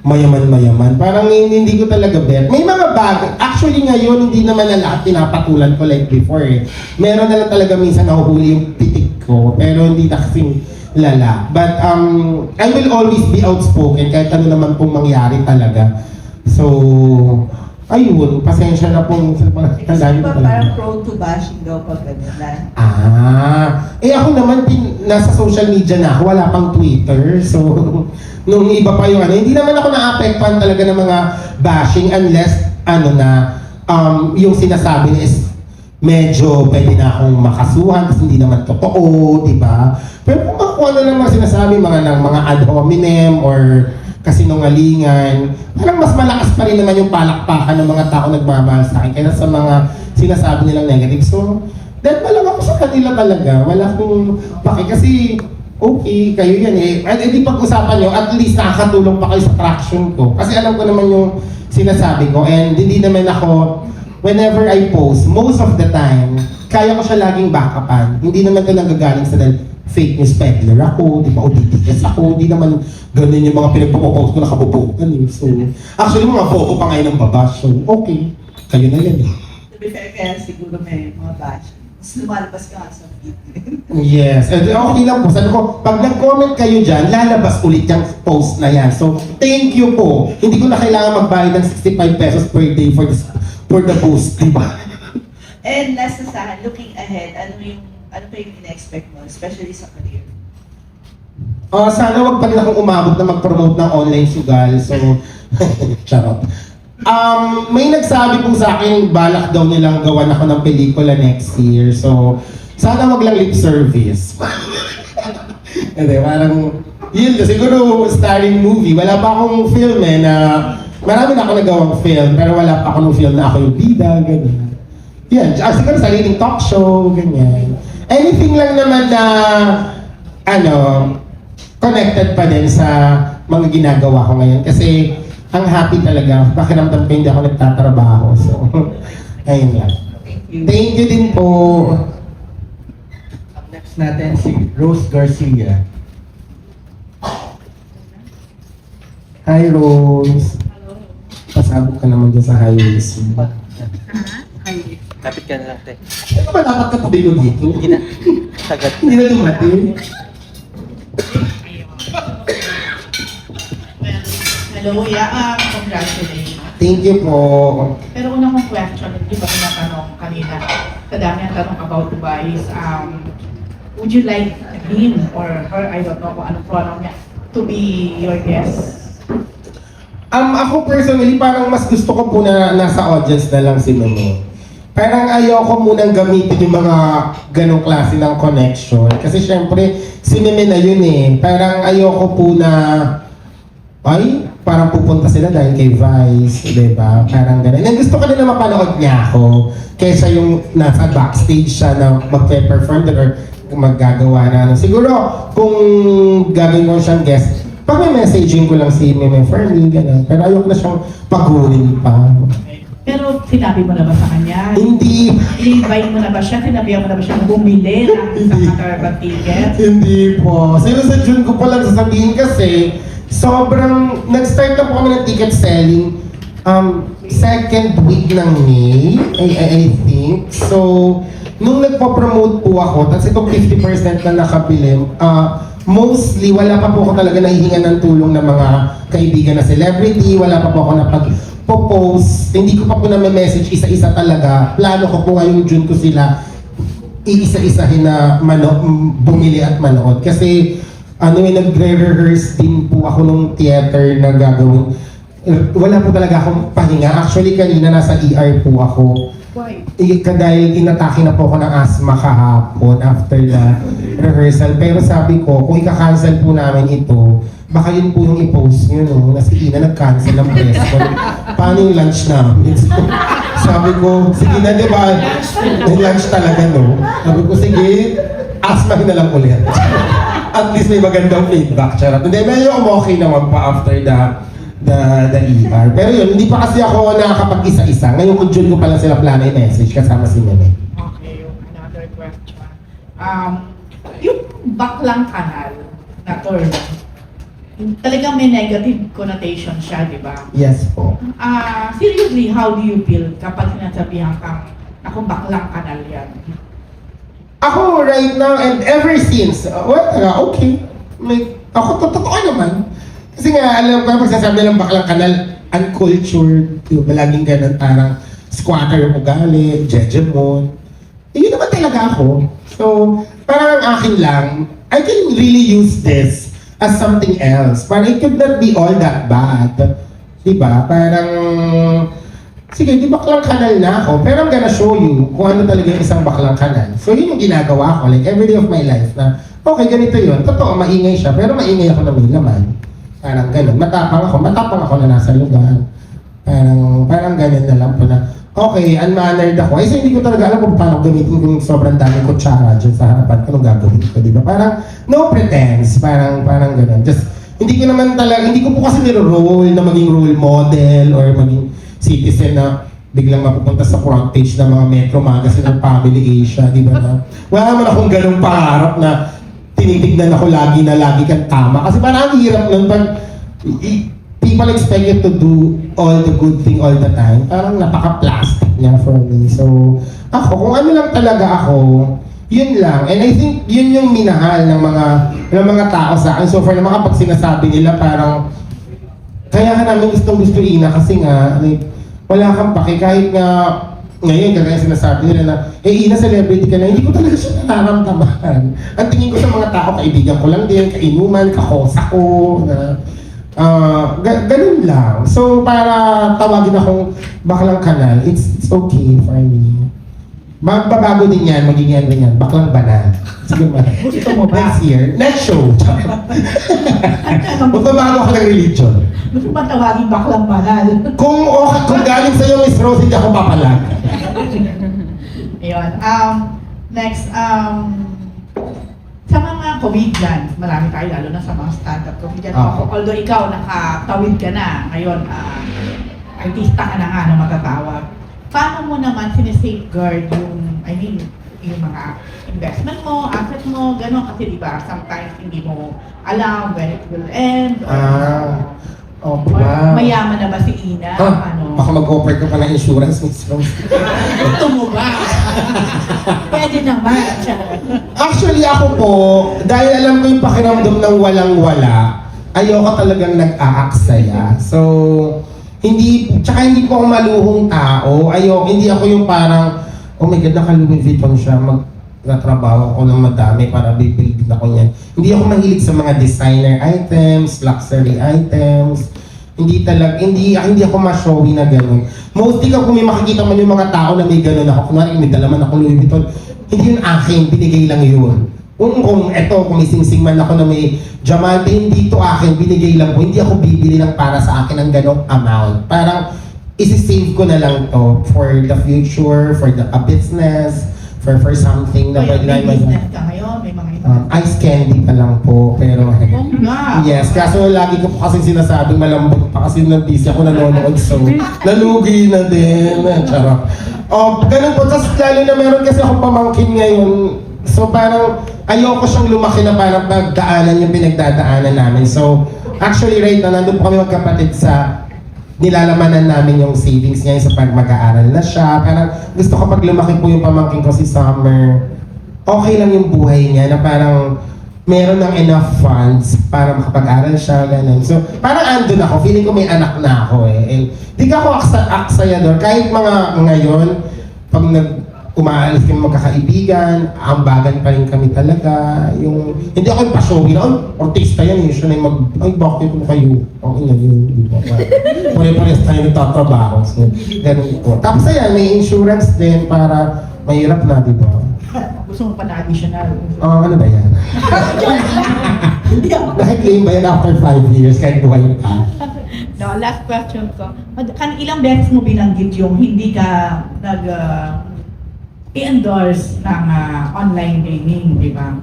[SPEAKER 1] mayaman. Parang hindi ko talaga bet. May mga bagay. Actually ngayon, hindi naman na lahat pinapatulan ko like before Meron na lang talaga minsan nahuhuli yung pitik ko. Pero hindi na kasing lala. But I will always be outspoken kahit ano naman pong mangyari talaga. So, ayun. Pasensya na pong sa mga
[SPEAKER 6] Kasi ba parang prone to bashing daw pag gano'n?
[SPEAKER 1] Ako naman nasa social media na ako. Wala pang Twitter. So, nung iba pa yung hindi naman ako na-apektuhan talaga ng mga bashing unless yung sinasabi niya is medyo pwede na akong makasuhan kasi hindi naman totoo, di ba? Pero kung ano lang mga sinasabi, mga ad hominem or kasinungalingan, parang mas malakas pa rin naman yung palakpakan ng mga tao nagmamahal sa akin kaysa sa mga sinasabi nilang negative. So, Dahil malang ako sa kanila talaga. Wala akong paki kasi okay, kayo yan eh. At hindi pag-usapan nyo, at least nakakatulong pa kayo sa traction ko. Kasi alam ko naman yung sinasabi ko and hindi naman ako, whenever I post, most of the time, kaya ko siya laging backupan. Hindi naman ito nagagaling sa dahil fake news peddler ako, di ba, o DTS ako, hindi naman ganun yung mga pinagpapopost ko nakabubukan eh. So, actually mga photo pa ngayon ng babash. So, okay, kayo na yan eh.
[SPEAKER 6] To be fair, kaya siguro may mga bash. Mas lumalabas ka nga sa video.
[SPEAKER 1] Yes, and okay lang po. Sabi ko, pag nag-comment kayo dyan, lalabas ulit yung post na yan. So, thank you po. Hindi ko na kailangan magbayad ng 65 pesos per day for the post, di ba?
[SPEAKER 6] And last na sa akin, looking ahead, ano pa yung ina-expect mo, especially sa career?
[SPEAKER 1] Sana wag pa rin akong umabot na mag-promote ng online sugal. So, charot. May nagsabi po sa akin, balak daw nilang gawan ako ng pelikula next year. So, sana wag lang lip service. Hindi, parang, yun, siguro starring movie. Wala pa akong film eh na, marami na ako nagawang film, pero wala pa akong film na ako yung bida, ganyan. Yan, siguro sariling talk show, ganyan. Anything lang naman na, connected pa din sa mga ginagawa ko ngayon. Kasi, ang happy talaga, pakiramdam ko hindi ako nagtatrabaho. So, ayun lang. Thank you din po.
[SPEAKER 2] Next natin si Rose Garcia.
[SPEAKER 1] Hi, Rose. Pasabog ka naman dyan sa highways.
[SPEAKER 7] Kapit ka na lang, te.
[SPEAKER 1] Ano ba dapat katabi ko dito?
[SPEAKER 7] Hindi na. Sagad.
[SPEAKER 1] Hindi na dumating.
[SPEAKER 8] Hello, congratulations.
[SPEAKER 1] Thank you po.
[SPEAKER 8] Pero una kong question, hindi ba tinatanong kanina, kadami ang tanong about Dubai is, would you like him or her, I don't know kung anong pronoun niya, to be your guest?
[SPEAKER 1] Ako personally, parang mas gusto ko po na nasa audience na lang si Meme. Parang ayoko munang gamitin yung mga ganong klase ng connection. Kasi syempre, si Meme na yun eh. Parang ayoko po na, ay, parang pupunta sila dahil kay Vice, diba? Parang gano'n. And gusto ko na mapanood niya ako kaysa yung nasa backstage siya na magpe-perform doon or maggagawa na. Siguro, kung gagawin ko siyang guest, pag may messaging ko lang si Meme for me, gano'n. Pero ayoko na siyang paghunin pa.
[SPEAKER 8] Pero sinabi mo na ba sa kanya?
[SPEAKER 1] Hindi.
[SPEAKER 8] I-invite mo na ba siya? Sinabihan mo na ba siya bumili ng isang caravan ticket?
[SPEAKER 1] Hindi po. Sino sa June ko palang sasabihin kasi sobrang, nag-start na po kami ng ticket selling second week ng May, I think. So, nung nagpo-promote po ako, tapos itong 50% na nakabili, mostly, wala pa po ako talaga nahihinga ng tulong ng mga kaibigan na celebrity, wala pa po ako napag-post, hindi ko pa po na-message isa-isa talaga. Plano ko po ngayong June ko sila iisa-isahin na bumili at manood. Kasi, nagre-rehearse din po ako nung theater na gagawin. Wala po talaga akong pahinga. Actually, kanina nasa ER po ako.
[SPEAKER 8] Why?
[SPEAKER 1] Dahil inatake na po ako ng asthma kahapon after the rehearsal. Pero sabi ko, kung ika-cancel po namin ito, baka yun po yung i-post nyo, no? Na si Ina nag-cancel ng press con. Paano yung lunch namin? So, sabi ko, sige na, di ba? May lunch talaga, no? Sabi ko, sige, asthma na lang ulit. At least may magandang feedback. Charot. Hindi, medyo okay naman pa after the ER. Pero yun, hindi pa kasi ako nakakapag-isa-isa. Ngayon kung June ko pala sila plano i-message kasama si Meme.
[SPEAKER 8] Okay, another question. Yung baklang kanal na term, talagang may negative connotation siya, di ba?
[SPEAKER 1] Yes po.
[SPEAKER 8] Seriously, how do you feel kapag sinasabihan kang, ako baklang kanal yan?
[SPEAKER 1] Ako right now and ever since, okay. Ako totoo naman. Kasi nga, alam ko, pag sasabi ng baklang kanal, uncultured, diba, laging ganun, parang squatter yung ugali, jejemon. Yun naman talaga ako. So, parang ang akin lang, I can really use this as something else. Parang it could not be all that bad. Diba? Parang, sige, di baklang kanal na ako, pero I'm gonna show you kung ano talaga yung isang baklang kanal. So, yun yung ginagawa ko, like every day of my life na, okay, ganito yun. Totoo, maingay siya, pero maingay ako na may laman. Parang ganun. Matapang ako na nasa lugar. Parang ganun na lang po na, okay, unmannered ako. So hindi ko talaga alam kung paano gamitin kung sobrang dami kutsara dyan sa harapan ko, anong gagawin ko, di ba? Parang no pretense, parang ganun. Just, hindi ko po kasi niro-role na maging role model or maging citizen na biglang mapupunta sa front page ng mga Metro Magazine ng Family Asia, di ba na? Wala naman akong ganung pangarap na tinitignan ako lagi kang tama. Kasi parang ang hirap nun pag people expect you to do all the good thing all the time. Parang napaka-plastic niya for me. So, ako, kung ano lang talaga ako, yun lang. And I think yun yung minahal ng mga tao sa akin. So far, na mga pag sinasabi nila parang kaya ka namin gusto Ina kasi nga, like, wala kang pake. Kahit nga ngayon, kaya sinasabi nila na, Ina, celebrity ka na, hindi ko talaga siya nararamdaman. Ang tingin ko sa mga tao, kaibigan ko lang din, kainuman, kakosa ko, na ganun lang. So, para tawagin akong baklang kanal, it's okay for me. Magbabago din yan, magiging yan, baklang banal. Sige ba?
[SPEAKER 8] Gusto mo ba?
[SPEAKER 1] Next year, next show. Magbabago ako ng religion.
[SPEAKER 8] Gusto ba tawagin baklang banal?
[SPEAKER 1] Kung galing sa'yo, Miss Rose, hindi ako papalag.
[SPEAKER 8] Ayun. Next, sa mga comedians, marami tayo lalo na sa mga stand-up comedians. Although ikaw nakatawid ka na, ngayon, artista ka na nga na matatawag. Paano mo naman sinesafeguard yung mga investment mo, asset mo, gano'n? Kasi diba, sometimes hindi mo alam when it will end. Or mayaman na ba si Ina?
[SPEAKER 1] Baka mag-offer ka pa ng insurance, Miss Rose.
[SPEAKER 8] Gusto mo ba? Pwede naman.
[SPEAKER 1] Actually, ako po, dahil alam ko yung pakiramdam ng walang-wala, ayoko talagang nag-aaksaya. So, hindi po ako maluhong tao. Hindi ako yung parang, oh my God, naka-Louis Vuitton siya, magtatrabaho ako ng madami para bibuild ako niyan. Hindi ako mahilig sa mga designer items, luxury items. Hindi ako ma-showy na gano'n. Mostly kung may makikita man yung mga tao na may gano'n ako, kunwari may dalaman ako Louis Vuitton, hindi yun akin, binigay lang yun. Kung may singsing man ako na may diamante, hindi ito akin, binigay lang ko. Hindi ako bibili lang para sa akin ng ganong amount. Parang isi-save ko na lang to for the future, for a business, for something na pwede
[SPEAKER 8] May
[SPEAKER 1] na
[SPEAKER 8] business ka ngayon, may mga
[SPEAKER 1] ice candy pa lang po, pero
[SPEAKER 8] nga.
[SPEAKER 1] yes, kaso lagi ko po kasi sinasabing malambot pa kasi busy ako nanonood, so nalugi na din. Charot. Ganun po, tapos lalo na meron kasi akong pamangkin ngayon, so parang ayoko siyang lumaki na parang pagdaanan yung pinagdadaanan namin. So actually right now, nandun po kami magkapatid sa nilalamanan namin yung savings niya sa pag mag-aaral na siya. Parang gusto ko pag lumaki po yung pamangkin ko si Summer, okay lang yung buhay niya na parang meron ng enough funds para makapag-aral siya, ganun. So parang andun ako, feeling ko may anak na ako eh. And di ka ako aksayador, kahit mga ngayon, pag umaalis kami magkakaibigan, ambagan pa rin kami talaga. Hindi ako yung pa-showy na, artista yan, siya na yung ay bakit mo kayo? Okay na yun. Pare-pares tayo nagtatrabaho. So, ganun po. Tapos ayan, may insurance din para mahirap na, di ba?
[SPEAKER 8] Gusto mo pa na additional?
[SPEAKER 1] Ano ba yan? Nakiklaim ba yan after 5 years kahit buhay pa?
[SPEAKER 8] No, last question ko. Ilang beses mo binanggit yung hindi ka i-endorse ng online gaming, di ba?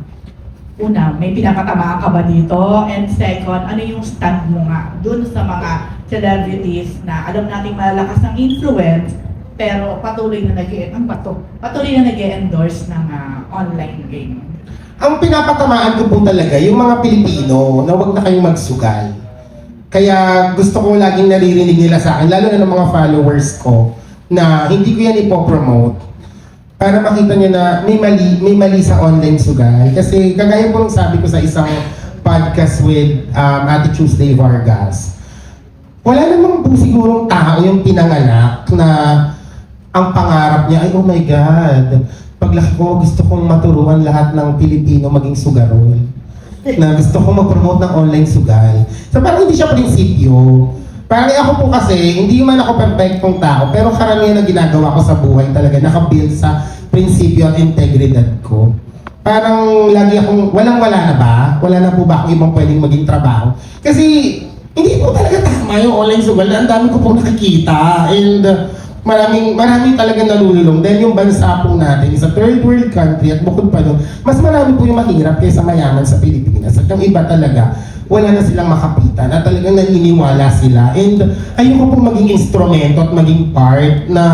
[SPEAKER 8] Una, may pinapatamaan ka ba dito? And second, ano yung stand mo nga dun sa mga celebrities na alam nating malalakas ng influence pero patuloy na nag-endorse ng online game?
[SPEAKER 1] Ang pinapatamaan ko po talaga, yung mga Pilipino na wag na kayong magsugal. Kaya gusto ko laging naririnig nila sa akin, lalo na ng mga followers ko, na hindi ko yan ipopromote. Para makita nyo na may mali sa online sugal. Kasi kagaya po ng sabi ko sa isang podcast with Ate Tuesday Vargas, wala namang po sigurong tao yung pinanganak na ang pangarap niya ay, oh my God, paglaki ko gusto kong maturuan lahat ng Pilipino maging sugarol. Na gusto kong mag-promote ng online sugal. So parang hindi siya prinsipyo. Parang ako po kasi, hindi man ako perfectong tao, pero karamihan na ginagawa ko sa buhay talaga nakabuild sa prinsipyo at integridad ko. Parang lagi akong, walang-wala na ba? Wala na po ba akong ibang pwedeng maging trabaho? Kasi hindi po talaga tama yung online sugal. Ang dami ko pong nakikita. And Maraming talaga nalululong dahil yung bansa po natin is a third world country at bukod pa doon, mas marami po yung mahirap kaysa mayaman sa Pilipinas. At yung iba talaga, wala na silang makapitan at talagang naniniwala sila. And ayoko po maging instrumento at maging part na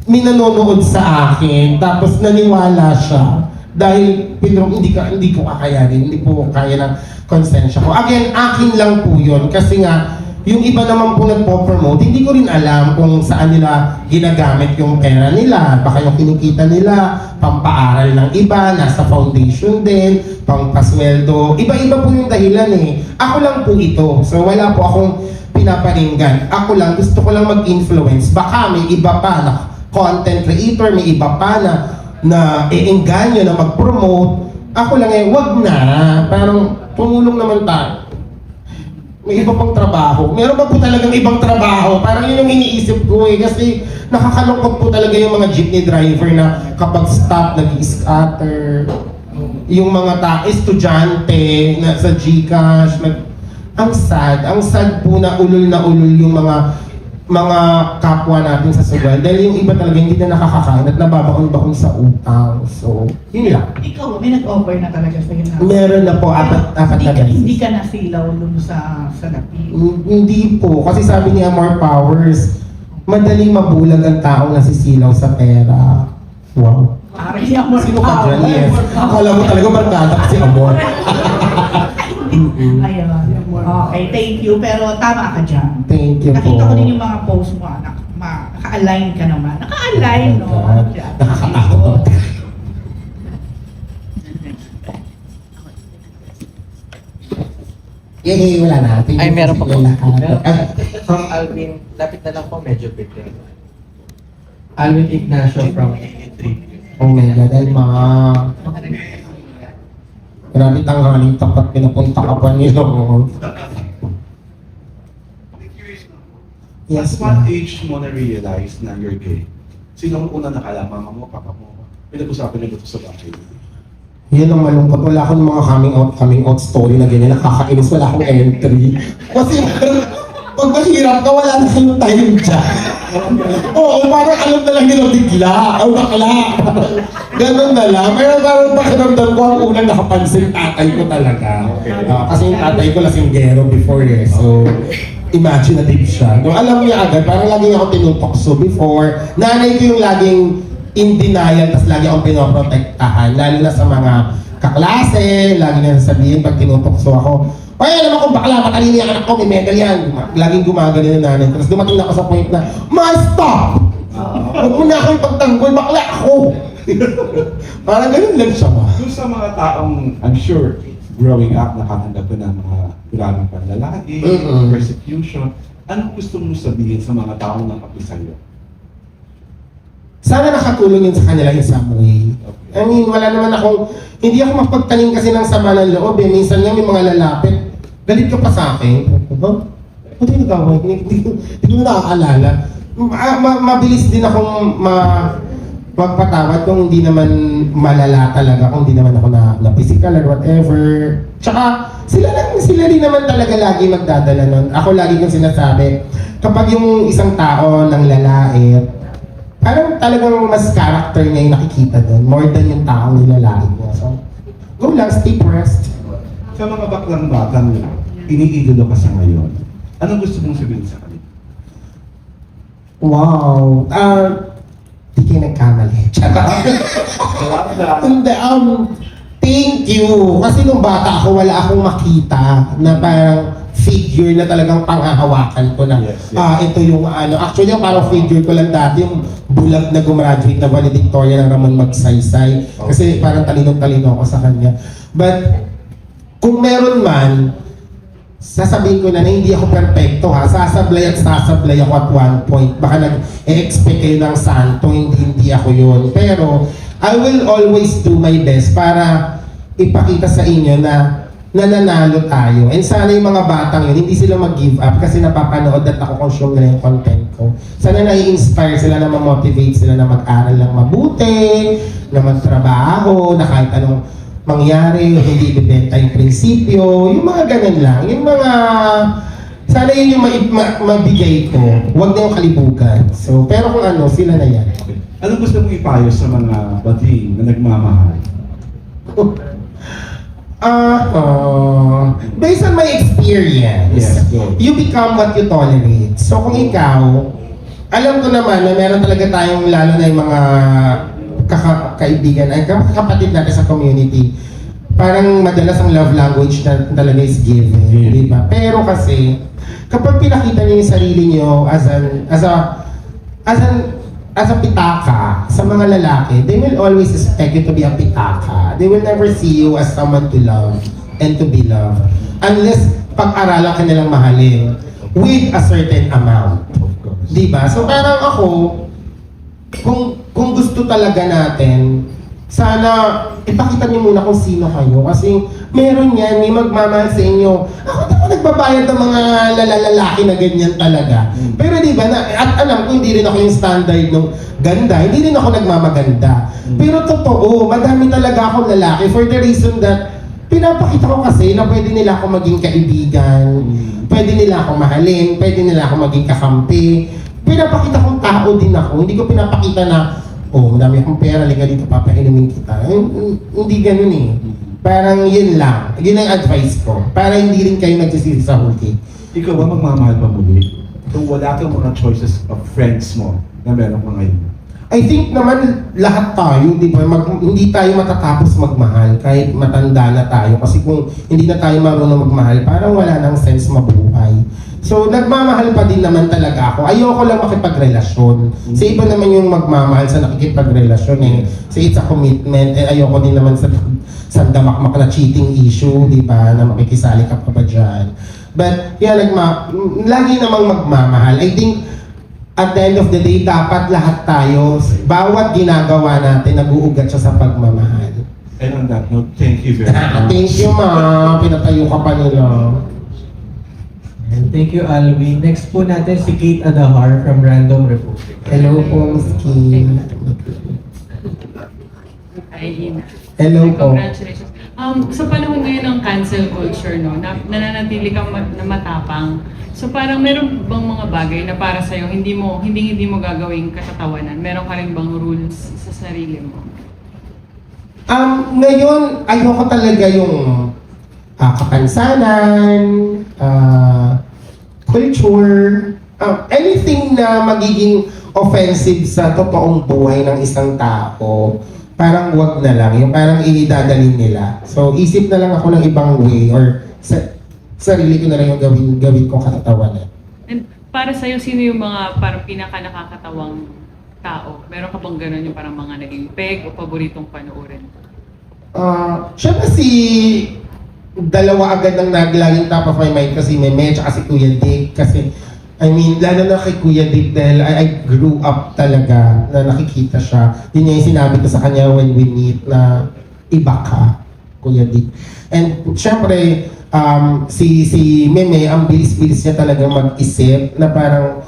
[SPEAKER 1] may nanonood sa akin tapos naniwala siya dahil Pedro, hindi ko kakayanin, hindi po kaya ng konsensya ko. Again, akin lang po yun kasi nga yung iba naman po nagpo-promote, hindi ko rin alam kung saan nila ginagamit yung pera nila. Baka yung kinikita nila, pampaaral ng iba, nasa foundation din, pampasweldo. Iba-iba po yung dahilan eh. Ako lang po ito. So wala po akong pinaparinggan. Ako lang, gusto ko lang mag-influence. Baka may iba pa na content creator, may iba pa na iengganyo na mag-promote. Ako lang eh, wag na. Parang tumulong naman tayo. May iba pang trabaho. Meron pa po talagang ibang trabaho. Parang yun yung iniisip ko eh. Kasi nakakalungkot po talaga yung mga jeepney driver na kapag stop, nag-scatter. Yung mga estudyante na sa GCash. Ang sad po na ulul yung mga kapwa natin sa sugal. Dahil yung iba talaga hindi na nakakakain at nababaon-baon sa utang. So, yun lang.
[SPEAKER 8] Ikaw, may nag-offer na talaga sa'yo na.
[SPEAKER 1] Meron na po, apat na beses.
[SPEAKER 8] Hindi ka nasilaw dun sa lapi.
[SPEAKER 1] Hindi po. Kasi sabi ni Amor Powers, madaling mabulag ang taong nasisilaw sa pera. Wow.
[SPEAKER 8] Parang si Amor
[SPEAKER 1] Sino ka dyan?
[SPEAKER 8] Powers.
[SPEAKER 1] Yes. Akala mo talaga barkada kasi Amor.
[SPEAKER 8] Ayun. Okay, thank you. Pero tama ka dyan.
[SPEAKER 1] Thank you po.
[SPEAKER 8] Nakita ko din yung mga post mo, naka-align ka naman. Naka-align, no?
[SPEAKER 1] Oh my God. Nakakatakot. Wala na.
[SPEAKER 7] Ay, meron pa po.
[SPEAKER 2] Meron. From Alvin, lapit na lang po, medyo bitin. Alvin Ignacio from 3.
[SPEAKER 1] Oh my God, Alma. Grabe tanghaling tapat pinapunta ka pa nila. Yes,
[SPEAKER 9] At what
[SPEAKER 1] ma'am.
[SPEAKER 9] age mo na-realize na you're gay? Sino ang una nakala? Mama mo, papa mo? Pinag-usapan nila ito sa bahay.
[SPEAKER 1] Yan ang malungkot. Wala akong mga coming out story na ganyan. Nakakainis. Wala akong entry. Kasi pag mahirap ka, wala na kayong time dyan. Oo, parang alam na lang nila bigla. Ang bakla. Ganun na lang. Pero parang pakiramdam ko ang unang nakapansin tatay ko talaga. Kasi yung tatay ko lasinggero before eh. So, imaginative siya. Nung alam niya agad, parang lagi niya ako tinutokso before. Nanay ko yung laging in denial, tapos lagi akong pinoprotektahan. Lalo na sa mga kaklase, lagi niya sasabihin pag tinutokso ako, "Ay, alam mo kung bakla, matalino yung anak ko, may medal yan." Laging gumagano yung nanay ko. Tapos dumating na ako sa point na, "Ma, stop! Huwag mo na ako ipagtanggol, bakla ako!" Parang ganun lang siya, ma.
[SPEAKER 9] Doon sa mga taong, I'm sure, growing up, nakatanggap ko ng mga grabing panlalaki, persecution, anong gusto mo sabihin sa mga taong nakapi sa'yo?
[SPEAKER 1] Sana nakatulong yun sa kanila in some way. I mean, wala naman akong, hindi ako mapagtanim kasi ng sama ng loob eh. Minsan nga may mga lalapit, galit ka pa sa akin. Huh? Ano yung nagawa? Hindi ko nakakaalala. Mabilis din akong magpatawad kung hindi naman malala talaga, kung hindi naman ako na physical or whatever. Tsaka, sila rin naman talaga lagi magdadala nun. Ako lagi kong sinasabi, kapag yung isang tao ng lalait, parang talagang mas character niya yung nakikita doon, more than yung taong nilalait niya. So, go lang, stay pressed.
[SPEAKER 9] Sa mga baklang batang iniidolo ka sa ngayon, anong gusto mong sabihin sa kanila?
[SPEAKER 1] Wow. Di kayo nagkamali. Hindi, thank you. Kasi nung bata ako, wala akong makita na parang figure na talagang panghahawakan ko na
[SPEAKER 9] Yes.
[SPEAKER 1] ito yung ano. Actually, yung parang figure ko lang dati, yung bulag na gumraduate na valedictorian ng Ramon Magsaysay. Kasi parang talinong-talino ako sa kanya. But, kung meron man, sasabihin ko na hindi ako perfecto ha. Sasablay ako at one point. Baka nag-expect kayo ng santo, hindi ako yun. Pero, I will always do my best para ipakita sa inyo na nananalo tayo. And sana yung mga batang yun, hindi sila mag-give up kasi napapanood at nakukonsume nila yung content ko. Sana nai-inspire sila na ma-motivate sila na mag-aral lang mabuti, na magtrabaho, na kahit anong mangyari, hindi bibenta yung prinsipyo, yung mga ganun lang. Yung mga Sana yun yung mabigay ko. Huwag na yung kalibugan. So, pero kung ano, sila na yan.
[SPEAKER 9] Okay. Anong gusto mong ipayo sa mga bading na nagmamahal?
[SPEAKER 1] Based on my experience,
[SPEAKER 9] Yes, go.
[SPEAKER 1] you become what you tolerate. So kung ikaw, alam ko naman na meron talaga tayong lalo na yung mga kaibigan, ay kapatid natin sa community, parang madalas ang love language na talaga is giving,
[SPEAKER 9] Yeah.
[SPEAKER 1] di ba? Pero kasi, kapag pinakita niyo yung sarili niyo as a pitaka sa mga lalaki, they will always expect you to be a pitaka. They will never see you as someone to love and to be loved. Unless pag-aralan ka nilang mahalin with a certain amount.
[SPEAKER 9] Of course.
[SPEAKER 1] Diba? So parang ako, kung gusto talaga natin, sana ipakita niyo muna kung sino kayo. Kasi meron yan, may magmamahal sa inyo. Ako na nagbabayad ng mga lalaki na ganyan talaga. Pero di ba, at alam ko hindi rin ako yung standard ng ganda, hindi rin ako nagmamaganda. Pero totoo, madami talaga akong lalaki for the reason that pinapakita ko kasi na pwede nila ako maging kaibigan, pwede nila ako mahalin, pwede nila ako maging kakampi. Pinapakita kong tao din ako, hindi ko pinapakita na oh, madami akong pera, liga dito, papainumin kita. Hindi ganun eh. Parang yun lang. Yun ang advice ko. Para hindi rin kayo nagsisisi sa huli.
[SPEAKER 9] Ikaw ba magmamahal pa muli? Kung wala kang mga choices of friends mo na meron ka ngayon.
[SPEAKER 1] I think naman lahat tayo, di ba, hindi tayo matatapos magmahal kahit matanda na tayo. Kasi kung hindi na tayo marunong magmahal, parang wala nang sense mabuhay. So, nagmamahal pa din naman talaga ako. Ayoko lang makipagrelasyon. Sa iba naman yung magmamahal sa nakikipagrelasyon eh. So, it's a commitment. Eh, ayoko din naman sa damakmak na cheating issue, di ba, na makikisali ka pa ba dyan. But, yeah, lagi namang magmamahal. I think, at the end of the day, dapat lahat tayo, bawat ginagawa natin, nag-uugat siya sa pagmamahal.
[SPEAKER 9] And on that note, thank you very much.
[SPEAKER 1] Thank you, ma. Pinatayo ka pa nila.
[SPEAKER 2] And thank you, Alvin. Next po natin si Kate Adahar from Random Republic.
[SPEAKER 1] Hello po, Miss Kim.
[SPEAKER 10] Aileen.
[SPEAKER 1] Hello po.
[SPEAKER 10] Congratulations. Sa panahon ngayon ng cancel culture, no, nananatili kang na matapang. So parang meron bang mga bagay na para sa'yo hindi mo gagawing katatawanan? Meron ka rin bang rules sa sarili mo?
[SPEAKER 1] Ngayon, ayoko talaga yung kapansanan, culture, anything na magiging offensive sa totoong buhay ng isang tao, parang wag na lang. Yung parang idadalin nila. So, isip na lang ako ng ibang way or sarili ko na lang yung gawin kong katatawanan.
[SPEAKER 10] And para sa'yo, sino yung mga parang pinaka-nakakatawang tao? Meron ka bang ganun yung parang mga naging peg o paboritong panoorin?
[SPEAKER 1] Siyempre dalawa agad ang naglaging top of my mind kasi Meme at si Kuya Dick. Kasi, I mean, lalo na kay Kuya Dick dahil I grew up talaga na nakikita siya. Yun yung sinabi ko sa kanya when we meet na iba ka, Kuya Dick. And siyempre, si Meme, ang bilis-bilis niya talaga mag-isip na parang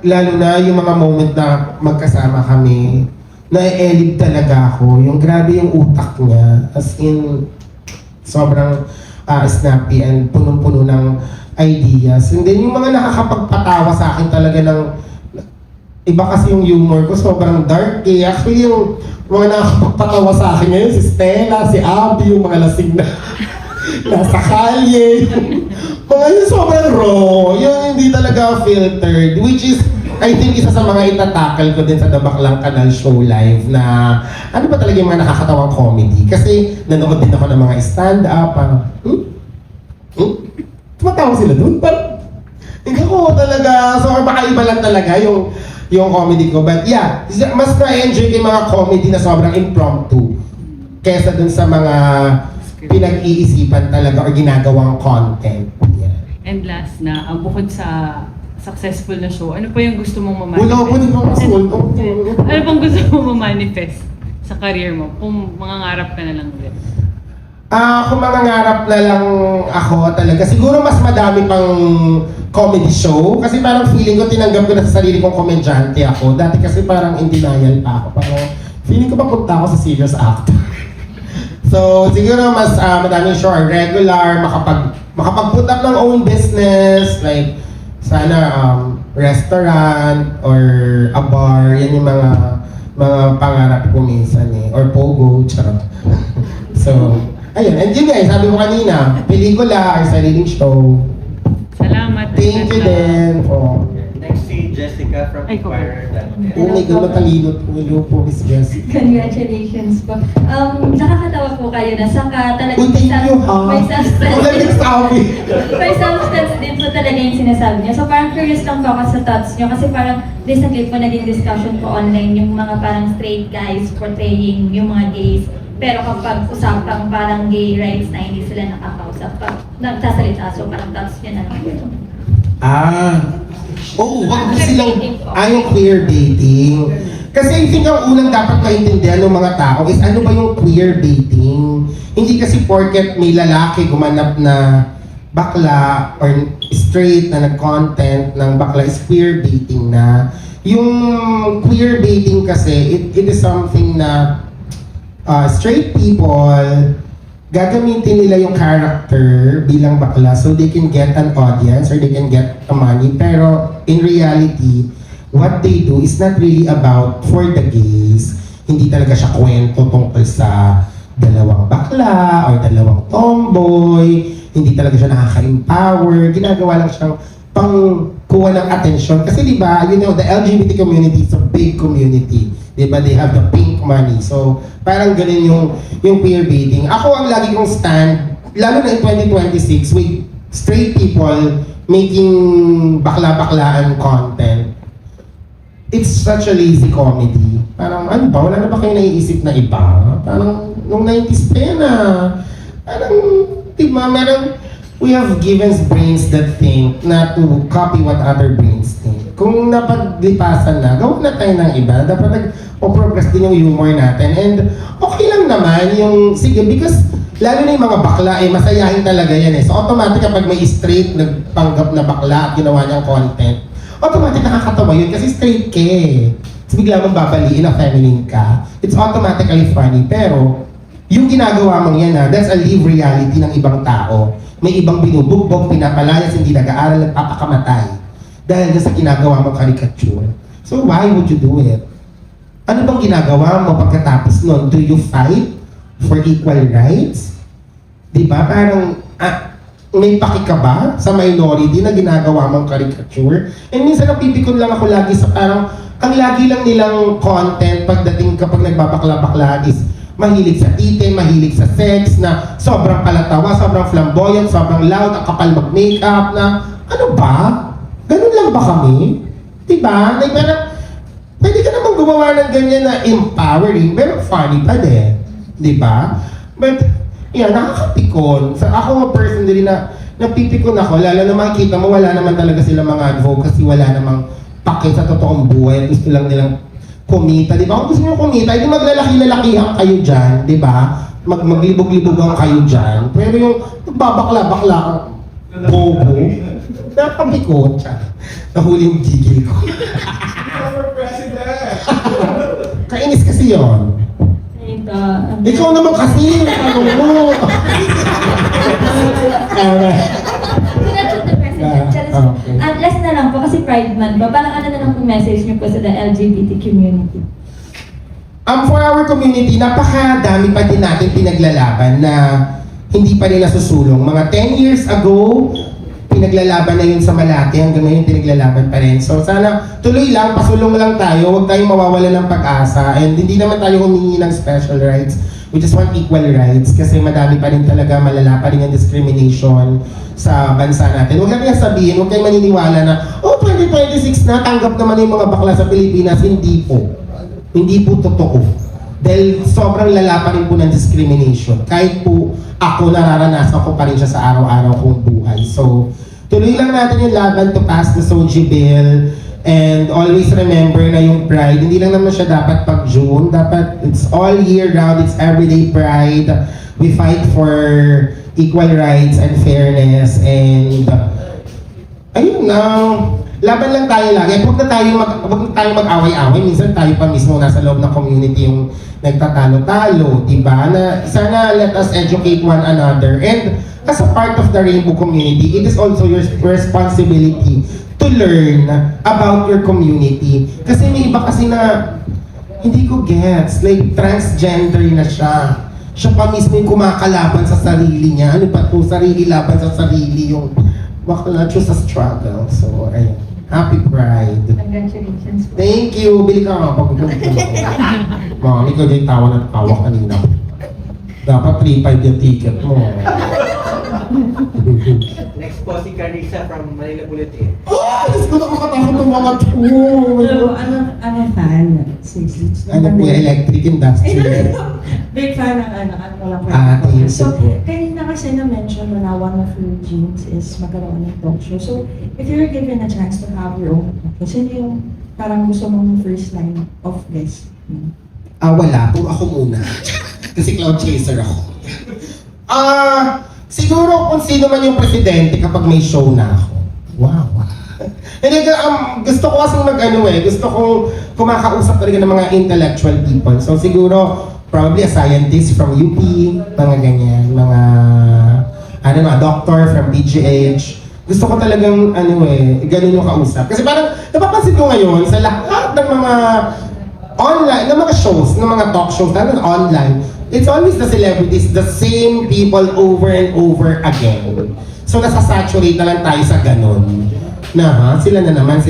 [SPEAKER 1] lalo na yung mga moment na magkasama kami, na-elib talaga ako. Yung grabe yung utak niya. As in, sobrang snappy and punong-puno ng ideas. And then yung mga nakakapagpatawa sa akin talaga ng iba kasi yung humor ko, sobrang dark eh. Actually yung mga nakakapagpatawa sa akin ngayon, si Stella, si Abby, yung mga lasing na nasa kalye. Mga yun sobrang raw. Yung hindi talaga filtered. Which is, I think isa sa mga itatakal ko din sa Dabaklang Kanal Show Live na ano ba talaga yung mga nakakatawang comedy. Kasi nanood din ako ng mga stand-up. Tumatawa sila dun. Parang, hindi ko talaga. So, baka iba lang talaga yung comedy ko. But yeah, mas na-enjoy ko yung mga comedy na sobrang impromptu kesa dun sa mga pinag-iisipan talaga o ginagawang content. Yeah.
[SPEAKER 10] And last na, bukod sa successful na show, ano pa yung gusto mong ma-manifest?
[SPEAKER 1] Wala ko din mga sold.
[SPEAKER 10] Ano pang gusto mong ma-manifest sa career mo? Kung mangangarap ka na lang ulit.
[SPEAKER 1] Kung mangangarap na lang ako talaga, siguro mas madami pang comedy show. Kasi parang feeling ko, tinanggap ko na sa sarili kong komedyante ako. Dati kasi parang in denial pa ako. Parang feeling ko papunta ako sa serious actor. So, siguro mas madaming show, regular, makapag-put up ng own business, like sana restaurant or a bar, yan yung mga pangarap ko minsan eh. Or pogo, charot. So, ayun. And yun guys, sabi ko kanina, pelikula or sariling show.
[SPEAKER 10] Salamat.
[SPEAKER 1] Thank you din po.
[SPEAKER 2] Next si Jessica from
[SPEAKER 10] Ay, ko.
[SPEAKER 2] Inquirer.
[SPEAKER 1] Oh my God, matalino po Miss Jessie.
[SPEAKER 11] Congratulations po. Nakakatawa po kayo na saka talaga
[SPEAKER 1] Uy, thank you ha.
[SPEAKER 11] may substance.
[SPEAKER 1] Ang galing sabi.
[SPEAKER 11] May substance din po talaga yung sinasabi niya. So parang curious lang po ako sa thoughts niyo kasi parang recently po naging discussion po online yung mga parang straight guys portraying yung mga gays. Pero kapag usapang parang gay rights na hindi sila nakakausap, pag nagsasalita, so parang thoughts niya na lang po.
[SPEAKER 1] Wag mo silang yung queer dating. Kasi I think ang unang dapat maintindihan ng mga tao is ano ba yung queer dating. Hindi kasi porket may lalaki gumanap na bakla or straight na nag-content ng bakla is queer dating na. Yung queer dating kasi, it is something na straight people gagamitin nila yung character bilang bakla so they can get an audience or they can get the money. Pero in reality, what they do is not really about for the gays. Hindi talaga siya kwento tungkol sa dalawang bakla or dalawang tomboy. Hindi talaga siya nakaka-empower. Ginagawa lang siyang pangkuha ng attention. Kasi di ba, you know, the LGBT community is a big community. Di ba, they have the pink money. So, parang ganun yung queer baiting. Ako ang lagi kong stand, lalo na in 2026, with straight people making bakla-baklaan content. It's such a lazy comedy. Parang, ano ba, wala na ba kayo naiisip na iba? Parang, nung 90s pa yan Parang, di ba, we have given brains that think not to copy what other brains think. Kung napaglipasan na, gawin na tayo ng iba. Dapat nag-progress din yung humor natin. And okay lang naman yung, sige, because lalo na yung mga bakla, masayahin talaga yan So automatic kapag may straight nagpanggap na bakla at ginawa niyang content, automatic nakakatawa yun kasi straight ka Tapos bigla mong babaliin na feminine ka. It's automatically funny. Pero, yung ginagawa mong yan that's a live reality ng ibang tao. May ibang binubugbog, pinapalayas, hindi nag-aaral, nagpapakamatay. Dahil sa ginagawa mong caricature. So why would you do it? Ano bang ginagawa mo pagkatapos nun? Do you fight for equal rights? Diba? Parang, may paki ka ba sa minority na ginagawa mong caricature? And minsan napipikon lang ako lagi sa parang, ang lagi lang nilang content pagdating kapag nagbabakla-bakla is mahilig sa tite, mahilig sa sex, na sobrang palatawa, sobrang flamboyant, sobrang loud, ang kapal mag-makeup, na ano ba? Ganun lang ba kami? Diba? Like, parang, pwede ka naman gumawa ng ganyan na empowering, pero funny pa din. Diba? But, nakakapikon. Ako personally napipikon ako, lalo na makikita mo, wala naman talaga sila mga advocacy, wala namang pake sa totoong buhay. Gusto lang nilang kumita, di ba? Kung gusto nyo kumita, hindi maglalaki-lalakihan kayo dyan, di ba? Maglibog-libogan kayo dyan. Pero yung babakla-bakla kang bobo, napapikon siya. Nahuli yung gigil ko. Kainis kasi yun. Ikaw naman kasi, ano mo?
[SPEAKER 11] Last na lang po, kasi Pride Month ba? Parang ano na lang po message niyo po sa the LGBT community?
[SPEAKER 1] For our community, napakadami pa din natin pinaglalaban na hindi pa rin nasusulong. Mga 10 years ago, pinaglalaban na yun sa Malate, hanggang ngayon pinaglalaban pa rin. So sana tuloy lang, pasulong lang tayo, huwag tayong mawawala ng pag-asa. And hindi naman tayo humingi ng special rights. We just want equal rights kasi madami pa rin talaga, malala pa rin yung discrimination sa bansa natin. Huwag natin sabihin, huwag kayong maniniwala na, 2026 na, tanggap naman yung mga bakla sa Pilipinas. Hindi po. Hindi po totoo. Dahil sobrang lala pa rin po ng discrimination. Kahit po ako, nararanasan ko pa rin siya sa araw-araw kong buhay. So, tuloy lang natin yung laban to pass the SOGI bill. And always remember na yung Pride, hindi lang naman siya dapat pag June. Dapat it's all year round, it's everyday Pride. We fight for equal rights and fairness. And ayun na, laban lang tayo lagi. Huwag na tayo mag-away-away. Minsan tayo pa mismo nasa loob ng community yung nagtatalo-talo, diba? Na sana let us educate one another. And as a part of the rainbow community, it is also your responsibility to learn about your community. Kasi may iba kasi na hindi ko gets, like transgender na siya. Siya pa mismo yung kumakalaban sa sarili niya. Ano pa po, sarili laban sa sarili yung bakla sa struggle. So, ayun. Happy Pride.
[SPEAKER 11] Congratulations po.
[SPEAKER 1] Thank you. Bili ka nga pag Mami ko din tawa ng tawa kanina. Dapat 3-5 yung ticket mo.
[SPEAKER 2] Next po si Carissa from Manila Bulletin.
[SPEAKER 1] Oh! Diyos ko, nakakatakot ng mga to.
[SPEAKER 4] So, ano fan? Six.
[SPEAKER 1] Ano po yung electric industry?
[SPEAKER 4] Big fan ng ano lang po.
[SPEAKER 1] Thank you
[SPEAKER 4] So,
[SPEAKER 1] po.
[SPEAKER 4] kanina kasi na-mention mo na one of your dreams is magkaroon ng talk show. So, if you're given a chance to have your own talk show, sino yung parang gusto mong first line of guest?
[SPEAKER 1] Wala. Puro ako muna. Kasi cloud chaser ako. Siguro kung sino man yung presidente kapag may show na ako. Wow. Hindi, gusto ko kasing gusto kong kumakausap talaga ng mga intellectual people. So siguro, probably a scientist from UP, mga ganyan, mga doctor from BGH. Gusto ko talagang, ganun yung kausap. Kasi parang, napapansin ko ngayon sa lahat ng mga online, ng mga shows, ng mga talk shows, lalo na online, it's always the celebrities, the same people over and over again. So nasasaturate na lang tayo sa ganun. Sila na naman.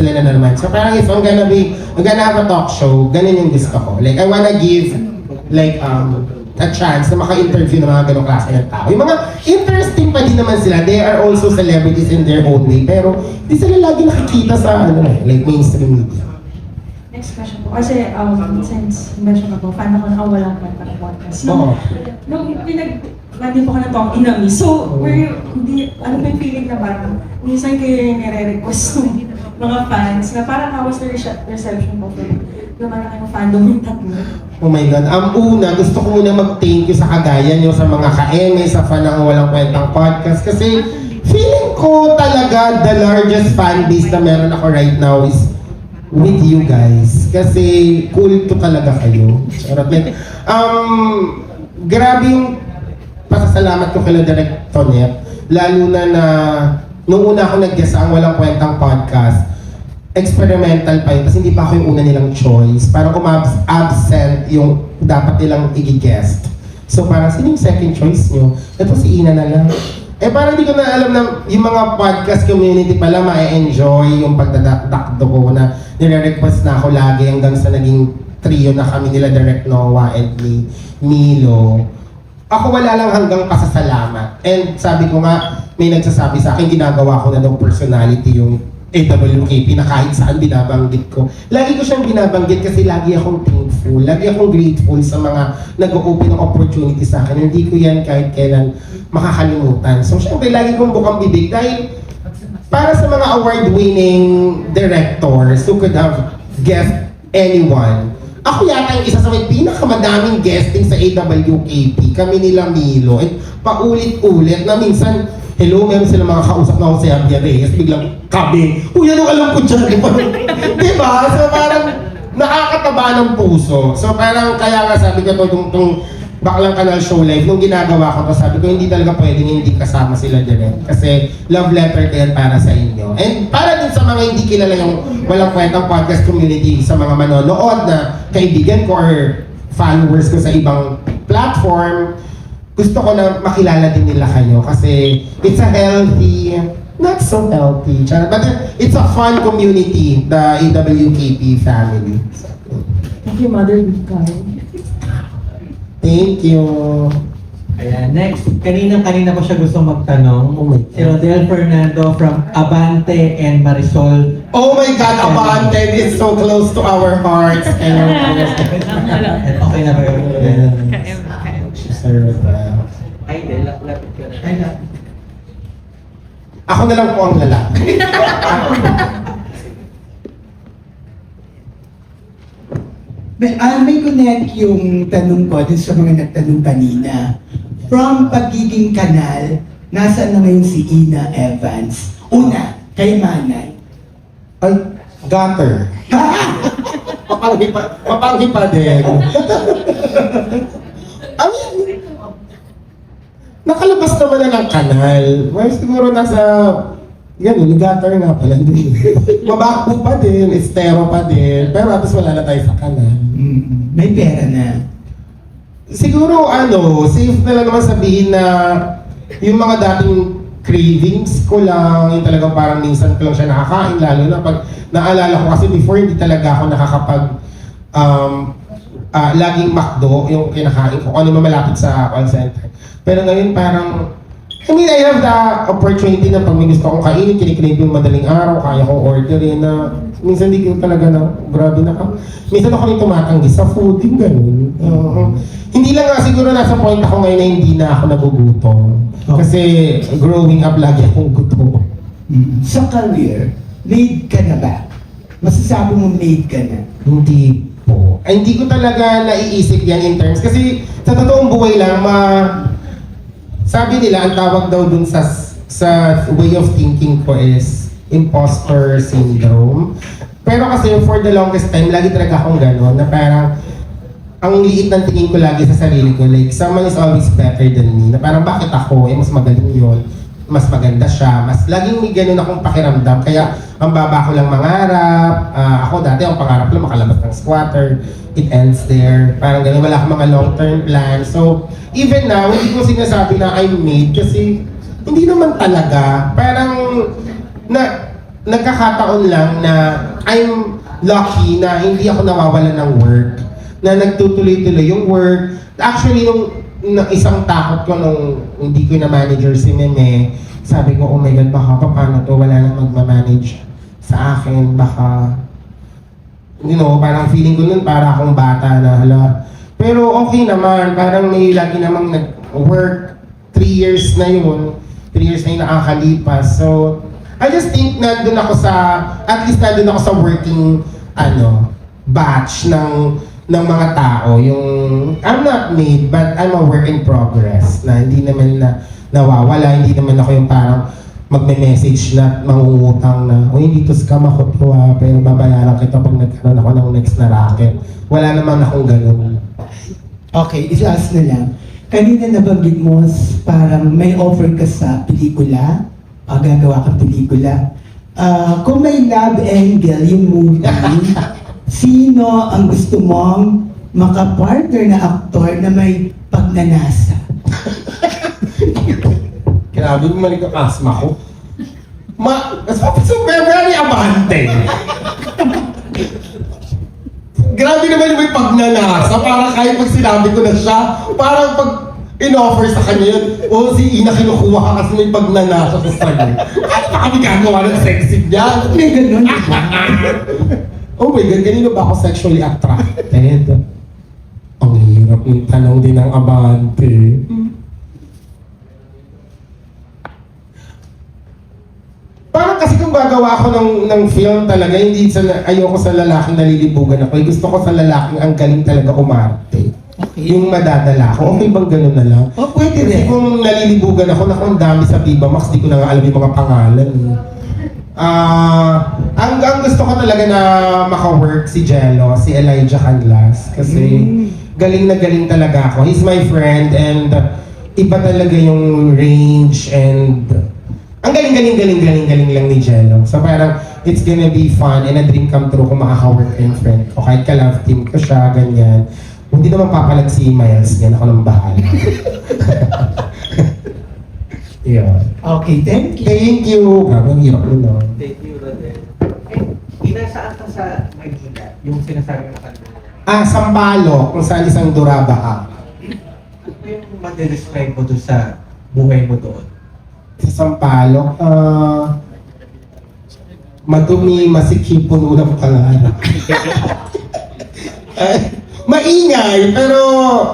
[SPEAKER 1] So parang if I'm gonna have a talk show, ganun yung gusto ko. Like, I wanna give, a chance na maka-interview ng mga ganong klase ng tao. Yung mga interesting pa din naman sila, they are also celebrities in their own way, pero hindi sila lagi nakikita sa, mainstream media.
[SPEAKER 4] Next question po. Kasi, since mention ako, fan ako ng Walang Kwentang podcast.
[SPEAKER 1] Oo.
[SPEAKER 4] Nung nandun po ka na Tong Inami. So, ano ba yung feeling na parang, minsan kayo yung nire-request ng mga fans na parang how was the reception po for naman ang fandom yung tatlo?
[SPEAKER 1] Oh my God. Una, gusto ko muna mag-thank you sa kagaya nyo, sa mga ka-eme, sa fan ng Walang Kwentang podcast. Kasi, feeling ko talaga the largest fan base na meron ako right now is with you guys. Kasi cool to talaga kayo. Grabe yung pasasalamat ko kay Direk Tonet. Lalo na nung una ako nag-guest sa Ang Walang Kwentang podcast, experimental pa yun kasi hindi pa ako yung una nilang choice. Parang absent yung dapat nilang i-guest. So parang sino yung second choice nyo? Ito si Ina na lang. Parang hindi ko na alam na yung mga podcast community pala ma-enjoy yung pagdadakdo ko na nire-request na ako lagi hanggang sa naging trio na kami nila Direk Noah and Milo. Ako wala lang hanggang pasasalamat. And sabi ko nga, may nagsasabi sa akin, ginagawa ko na daw personality yung AWKP na kahit saan binabanggit ko. Lagi ko siyang binabanggit kasi lagi akong thankful, lagi akong grateful sa mga nag-open ng opportunity sa akin. Hindi ko yan kahit kailan makakalimutan. So syempre, lagi kong bukang bibig dahil para sa mga award-winning directors who could have guessed anyone, ako yata yung isa sa may pinakamadaming guesting sa AWKP, kami nila Milo, at paulit-ulit na minsan, hello, meron sila mga kausap na ako sa Javier Reyes, biglang kabi, uy, anong alam ko dyan? Diba? So parang nakakataba ng puso. So parang kaya nga sabi ko itong Baklang Kanal Show Live, nung ginagawa ko to, sabi ko hindi talaga pwedeng hindi kasama sila direct. Kasi love letter ko yan para sa inyo. And para din sa mga hindi kilala yung Walang Kwentang podcast community, sa mga manonood na kaibigan ko or followers ko sa ibang platform, gusto ko na makilala din nila kayo kasi it's a healthy, not so healthy, but it's a fun community, the AWKP family.
[SPEAKER 4] Thank you, Mother Good.
[SPEAKER 1] Thank you.
[SPEAKER 2] Ayan, next. Kanina pa siya gusto magtanong. Si Rodel Fernando from Abante and Marisol.
[SPEAKER 1] Oh my God, Abante is so close to our hearts. And
[SPEAKER 2] Okay na ba yun?
[SPEAKER 1] Sir,
[SPEAKER 2] Ay, lapit ka na.
[SPEAKER 1] ako na lang po ang lalaki.
[SPEAKER 12] May connect yung tanong ko dun sa mga nagtanong kanina. From pagiging kanal, nasaan na ngayon si Ina Evans? Una, kay Manay.
[SPEAKER 1] Ay, gutter. Mapanghi pa din. I mean, nakalabas naman na ng kanal. Well, siguro nasa, ganun, gutter nga pala. Mabako pa din, estero pa din. Pero at least wala na tayo sa kanal.
[SPEAKER 12] May pera na.
[SPEAKER 1] Siguro safe na lang naman sabihin na yung mga dating cravings ko lang, yung talagang parang minsan ko lang siya nakakain, lalo na pag naalala ko kasi before hindi talaga ako nakakapag laging McDo yung kinakain ko, ano malapit sa call center. Pero ngayon parang, I mean, I have the opportunity na pag may gusto akong kainin, kinikrave yung madaling araw, kaya kong orderin na minsan hindi ko talaga na, grabe na ka. Minsan ako rin tumatanggi sa food, yung ganun. Hindi lang nga siguro nasa point ako ngayon na hindi na ako nagugutom. Kasi growing up, lagi akong gutom.
[SPEAKER 12] Sa career, made ka na ba? Masasabi mo made ka na?
[SPEAKER 1] Hindi po. Ay, hindi ko talaga naiisip yan in terms. Kasi sa totoong buhay lang, sabi nila, ang tawag daw dun sa way of thinking ko is imposter syndrome. Pero kasi for the longest time, lagi talaga akong gano'n, na parang ang liit ng tingin ko lagi sa sarili ko, like, someone is always better than me, na parang bakit ako, mas magaling yun, mas maganda siya, mas laging may ganun akong pakiramdam, kaya ang baba ko lang mangarap, ako dati ang pangarap lang makalabas ng squatter, it ends there, parang ganun, wala akong mga long-term plan, so even now, hindi ko sinasabi na I'm made, kasi hindi naman talaga, parang nagkakataon lang na I'm lucky na hindi ako nawawalan ng work, na nagtutuloy-tuloy yung work. Actually, nung isang takot ko nung hindi ko na manager si Meme, sabi ko, oh my God, baka paano to, wala nang magmamanage sa akin, baka, parang feeling ko nun para akong bata na, hala. Pero okay naman, parang may lagi namang nag-work, 3 years na yun, 3 years na yun nakakalipas. So, I just think at least nandun ako sa working, batch ng mga tao, yung I'm not made, but I'm a work in progress, na hindi naman nawawala, hindi naman ako yung parang magme-message na mangungutang na, uy, dito scam ako to pero babayaran kita pag nagkaroon ako ng next na racket. Wala naman akong ganun.
[SPEAKER 12] Okay, last na lang. Kanina nabanggit mo, parang may offer ka sa pelikula, gagawa ka pelikula. Kung may love angle yung movie, sino ang gusto mong makapartner na aktor na may pagnanasa?
[SPEAKER 1] Grabe, bumalik ang asma ko. So very abante. Grabe naman yung may pagnanasa. Parang kahit pag sinabi ko na siya, parang pag in-offer sa kanya yun, si Ina kinukuha ka kasi may pagnanasa sa sa'yo. Ano ba kami gagawa ng sexy niya?
[SPEAKER 12] May ganun.
[SPEAKER 1] Oh my God, ganito ba ako sexually attracted? Ang hirap yung tanong din ng abante. Parang kasi kung gagawa ako ng film talaga, ayoko sa lalaking nalilibugan ako. Gusto ko sa lalaking ang galing talaga umarte. Okay. Yung madadala ko. Okay bang ganun na lang?
[SPEAKER 12] Pwede rin.
[SPEAKER 1] Kasi kung nalilibugan ako, ang dami sa Viva Max, di ko na nga alam yung mga pangalan. Ang gusto ko talaga na maka-work si Jello, si Elijah Canlas, kasi galing na galing talaga ako. He's my friend and iba talaga yung range and ang galing lang ni Jello. So parang it's gonna be fun and a dream come true kung makaka-work yung friend ko. Kahit ka-love team ko siya, ganyan. Hindi naman papalag si Miles, yan ako nang bahala. Yeah.
[SPEAKER 12] Okay, thank you.
[SPEAKER 1] Thank you. Grabe, ang hirap nun, no?
[SPEAKER 2] Thank you, Rodel. Inasaan ka sa Maynila? Yung sinasabi na kanina.
[SPEAKER 1] Sampaloc, kung saan isang Duraba.
[SPEAKER 2] Ano yung ma-describe mo doon sa buhay mo doon?
[SPEAKER 1] Sa Sampaloc, madumi, masikip, puno ng pangarap. Maingay, pero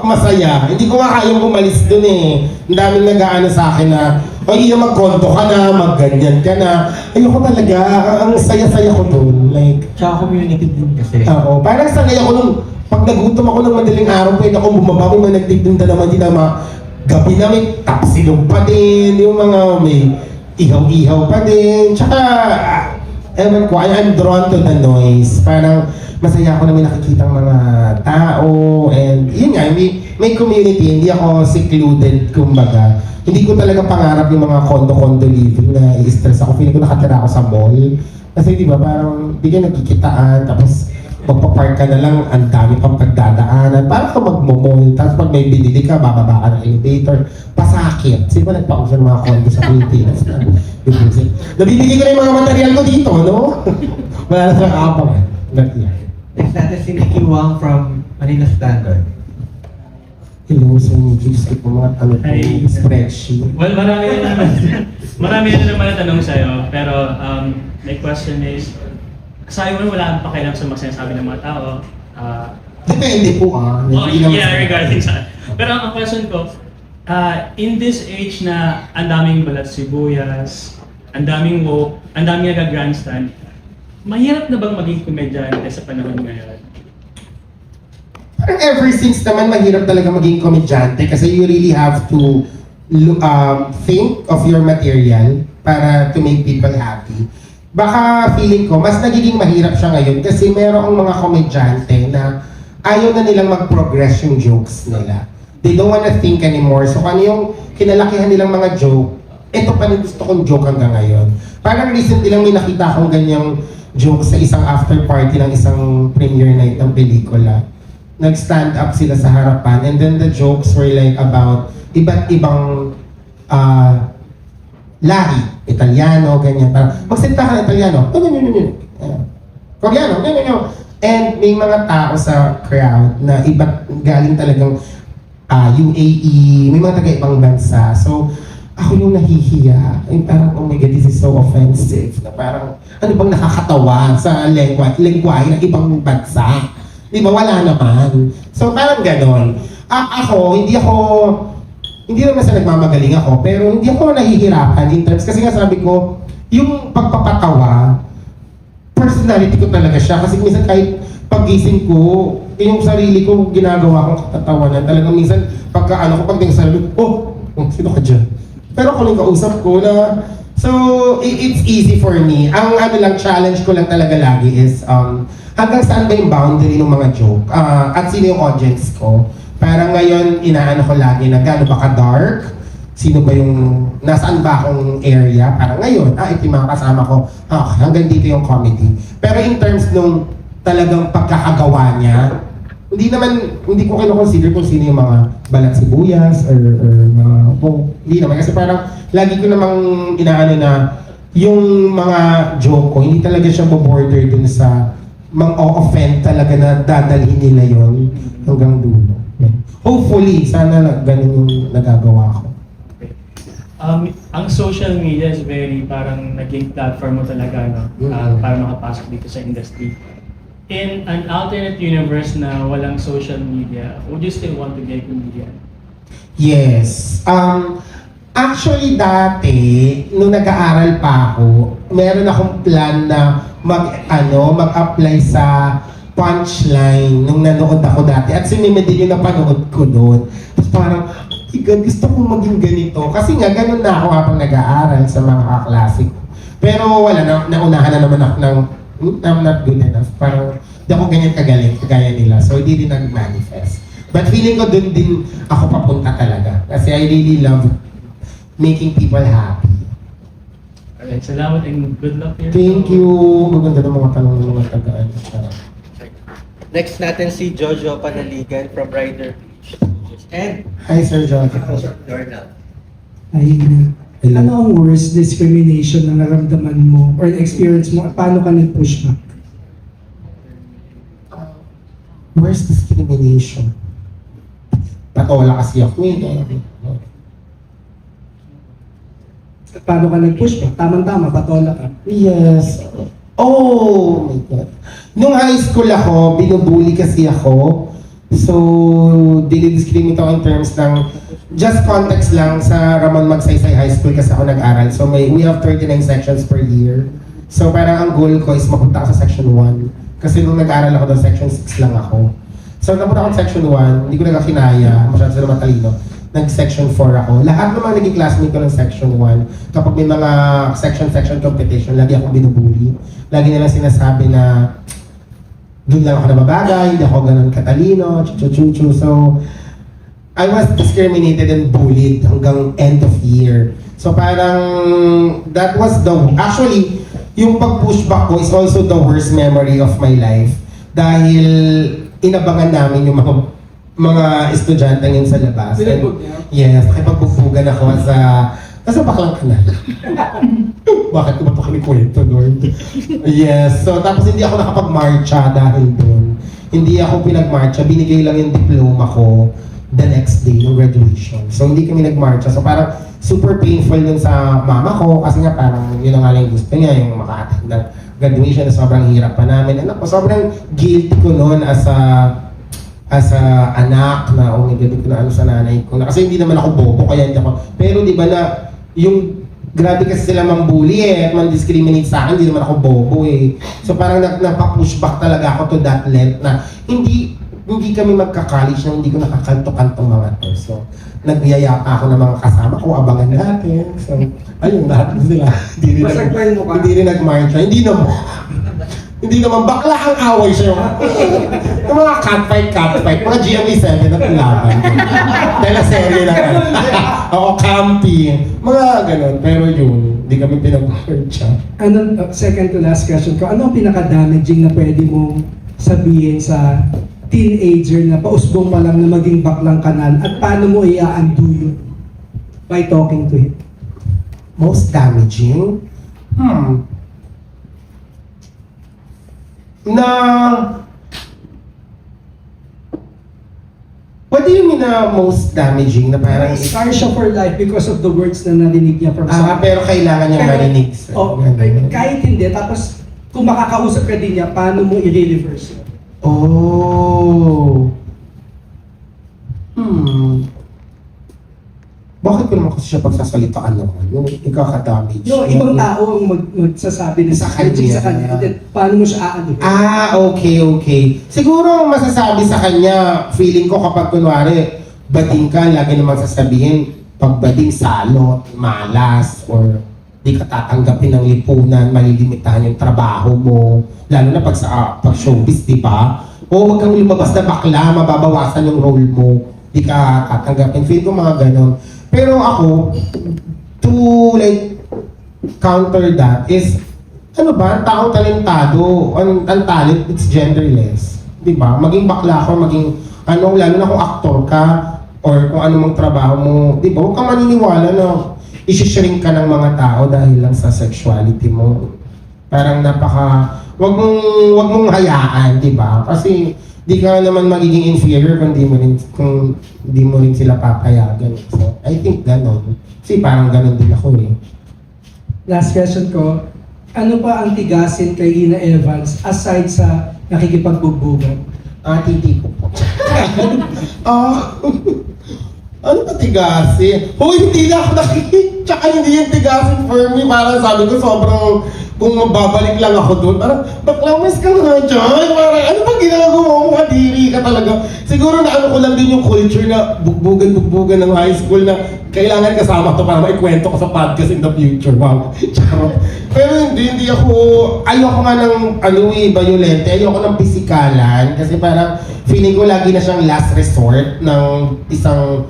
[SPEAKER 1] masaya. Hindi ko nga kayang umalis dun eh. Ang daming nag-aano sa akin na, iya magkonto ka na, magganyan ka na. Ayoko talaga, ang saya-saya ko dun. Like,
[SPEAKER 2] Tsaka community din kasi.
[SPEAKER 1] oo, parang sanay ako nung, pag nagutom ako ng madaling araw, pwede akong bumaba, may nagtigdunda naman din na gabi na may tapsilog pa din, yung mga may ihaw-ihaw pa din. Tsaka, ewan ko, I'm drawn to the noise. Parang masaya ako na may nakikitang mga tao and yun nga, may community, hindi ako secluded, kumbaga. Hindi ko talaga pangarap yung mga condo-condo living na i-stress ako. Feeling ko nakatira ako sa mall. Kasi di ba, parang di ka nagkikitaan, tapos magpapark ka na lang, ang dami pang pagdadaanan. Parang ka magmamall, tapos pag may binili ka, bababa ka ng elevator. Pasakit. Sino ba nagpa-offer ng mga condo sa Pilipinas na? Nabibigay ko na yung mga material ko dito, no? Wala na sa kapang. Not yet.
[SPEAKER 2] Next natin si Nikki Wang from Manila Standard.
[SPEAKER 1] Hello, so just ko mga tanong ko,
[SPEAKER 13] Hi.
[SPEAKER 1] spreadsheet.
[SPEAKER 13] Well, marami na naman na tanong sa'yo, pero my question is, sabi mo wala kang pakialam sa mga sinasabi ng mga tao.
[SPEAKER 1] Depende po Hindi naman
[SPEAKER 13] Yeah,
[SPEAKER 1] sa-
[SPEAKER 13] regarding sa... Pero ang question ko, in this age na ang daming balat sibuyas, ang daming woke, ang daming nag-grandstand, mahirap na bang maging komedyante sa panahon ngayon?
[SPEAKER 1] Parang ever since naman mahirap talaga maging komedyante kasi you really have to think of your material para to make people happy. Baka feeling ko, mas nagiging mahirap siya ngayon kasi merong mga komedyante na ayaw na nilang mag-progress yung jokes nila. They don't wanna think anymore. So ano yung kinalakihan nilang mga joke, ito pa rin gusto kong joke hanggang ngayon. Parang recently lang may nakita akong ganyang joke sa isang after party ng isang premiere night ng pelikula. Nag-stand up sila sa harapan and then the jokes were like about iba't ibang lahi, Italiano, ganyan. Parang, magsalita ka ng Italiano, Koreano, and may mga tao sa crowd na iba't galing talagang UAE, may mga taga-ibang bansa. So, ako yung nahihiya. Ay, parang, oh my God, this is so offensive. Na parang, ano bang nakakatawa sa lengguwahe ng ibang bansa? Di ba? Wala naman. So, parang ganon. Hindi naman sa nagmamagaling ako, pero hindi ako nahihirapan in terms, kasi nga sabi ko, yung pagpapatawa, personality ko talaga siya. Kasi minsan kahit paggising ko, yung sarili ko ginagawa kong katatawanan. Talagang minsan, pag tingin sa sarili ko, sino ka dyan? Pero kung yung kausap ko na, so, it's easy for me. Ang challenge ko lang talaga lagi is, hanggang saan ba yung boundary ng mga joke? At sino yung audience ko? Parang ngayon, inaano ko lagi na gaano ba ka-dark? Sino ba yung, nasaan ba akong area? Parang ngayon, ito yung mga kasama ko, hanggang dito yung comedy. Pero in terms nung talagang pagkakagawa niya, hindi ko kino-consider kung sino yung mga balat sibuyas or mga, hindi naman. Kasi parang lagi ko namang inaano na yung mga joke ko, hindi talaga siya border dun sa mang-o-offend talaga na dadalhin nila yon hanggang dulo. Hopefully, sana ganun yung nagagawa ko.
[SPEAKER 13] Ang social media is very parang naging platform mo talaga, no? Para makapasok dito sa industry. In an alternate universe na walang social media, would you still want to be a comedian?
[SPEAKER 1] Yes. Actually, dati, nung nag-aaral pa ako, meron akong plan na mag-apply sa Punchline nung nanood ako dati. At si Mime din yung napanood ko doon. Tapos parang, oh my God, gusto kong maging ganito. Kasi nga, ganun na ako habang nag-aaral sa mga kaklase ko. Pero wala, naunahan na naman ako ng, I'm not good enough. Parang, di ako ganyan kagaling, kagaya nila. So, hindi din nag-manifest. But feeling ko doon din ako papunta talaga. Kasi I really love making people happy.
[SPEAKER 13] Alright, salamat and good luck here.
[SPEAKER 1] Thank you. Maganda ng mga tanong ng mga tagaan.
[SPEAKER 2] Next natin si Jojo Panaligan from Rider Beach. And
[SPEAKER 1] Hi, Sir John.
[SPEAKER 2] Dorna.
[SPEAKER 12] Ay,
[SPEAKER 1] Hello.
[SPEAKER 12] ano ang worst discrimination na naramdaman mo or experience mo? Paano ka nag-push back?
[SPEAKER 1] Where's discrimination? Patola kasi ako eh.
[SPEAKER 12] Paano ka nag-push back? Tamang-tama, patola ka.
[SPEAKER 1] Yes. Oh my God. Nung high school ako, binubuli kasi ako. So, dinidiscriminate ako in terms ng, just context lang, sa Ramon Magsaysay High School kasi ako nag-aral. So, we have 39 sections per year. So, parang ang goal ko is mapunta ako sa section 1. Kasi nung nag-aral ako doon, section 6 lang ako. So, napunta ako sa section 1, hindi ko nagakinaya, masyado sila matalino. nag-section 4 ako. Lahat ng mga naging classmate ko ng section 1, kapag may mga section competition, lagi akong binubuli. Lagi nilang sinasabi na doon lang ako nababagay, hindi ako ganun katalino, chuchu. So, I was discriminated and bullied hanggang end of year. So parang, that was actually, yung pag-pushback ko is also the worst memory of my life. Dahil inabangan namin yung mga estudyante ngayon sa labas.
[SPEAKER 12] Binagbog niya?
[SPEAKER 1] Yes, nakipagbubugan ako sa baklang kanal. Bakit ko ba ito kinikwento, Lord? Yes, so tapos hindi ako nakapag-marcha dahil doon. Hindi ako pinag-marcha, binigay lang yung diploma ko the next day ng graduation. So hindi kami nag-marcha. So parang super painful dun sa mama ko kasi nga parang yun ang nga lang gusto niya, yung maka-attend ng graduation na sobrang hirap pa namin. Anak ko, sobrang guilty ko noon as a anak na gabi ko na ano sa nanay ko. Kasi hindi naman ako bobo, kaya hindi ako. Pero di ba na yung grabe kasi sila mambuli at man-discriminate sa akin, hindi naman ako bobo eh. So parang napapushback talaga ako to that length na hindi kami magka-college na hindi ko nakakanto-kantong mga to. So, nagyaya pa ako ng mga kasama ko, abangan natin. So, ayun, lahat sila. Hindi rin nag-marcha. Hindi naman, bakla ang away siya. Yung mga catfight, mga GMA7 na laban. Dahil na serye na kan. Oo, camping. Mga ganun. Pero yun, hindi kami pinag-marcha.
[SPEAKER 12] Second to last question ko, ano ang pinaka-damaging na pwede mong sabihin sa teenager na pausbong pa lang na maging baklang kanal at paano mo i-undo yun by talking to him?
[SPEAKER 1] Most damaging? What do you mean na most damaging? Na parang
[SPEAKER 12] Scar siya for life because of the words na narinig niya from
[SPEAKER 1] pero kailangan niya marinig.
[SPEAKER 12] Kahit hindi, tapos kung makakausap ka din niya, paano mo i-reverse yun?
[SPEAKER 1] Bakit ko naman kasi siya pagsasalitaan naman? Yung ikakadamage.
[SPEAKER 12] Yung ibang tao ang magsasabi na
[SPEAKER 1] Sa kanya.
[SPEAKER 12] sa kanya. Then, paano mo siya aano?
[SPEAKER 1] Okay. Siguro ang masasabi sa kanya, feeling ko kapag kunwari, bading ka, lagi naman sasabihin, pag bading salot, malas, or di ka tatanggapin ng lipunan, malilimitahan yung trabaho mo, lalo na pag showbiz, di ba? O wag kang lumabas na bakla, mababawasan yung role mo, di ka tatanggapin. Feel ko mga ganon. Pero ako, to like counter that is, ang taong talentado, ang talent, it's genderless. Di ba? Maging bakla ako, maging lalo na kung aktor ka, or kung anumang trabaho mo, di ba? Huwag kang maniniwala na isi-shrink ka ng mga tao dahil lang sa sexuality mo. Parang wag mong hayaan, di ba? Kasi di ka naman magiging inferior kung di mo rin sila papayagan. So, I think ganon. Kasi parang ganon din ako eh.
[SPEAKER 12] Last question ko, ano pa ang tigasin kay Ina Evans aside sa nakikipagbubugan?
[SPEAKER 1] Titi ko po. Ano ba tigasin? Hindi na ako tsaka hindi yung tigasin for me. Parang sabi ko sobrang, kung mababalik lang ako doon, parang, baklamas ka nga dyan. Parang, ano ba ginagawa mo? Kadiri ka talaga. Siguro na ko lang din yung culture na bugbugan ng high school na kailangan kasama to para maikwento ko sa podcast in the future. Wow. Pero hindi ako, ayoko nga ng violente, ayoko ng pisikalan kasi parang feeling ko lagi na siyang last resort ng isang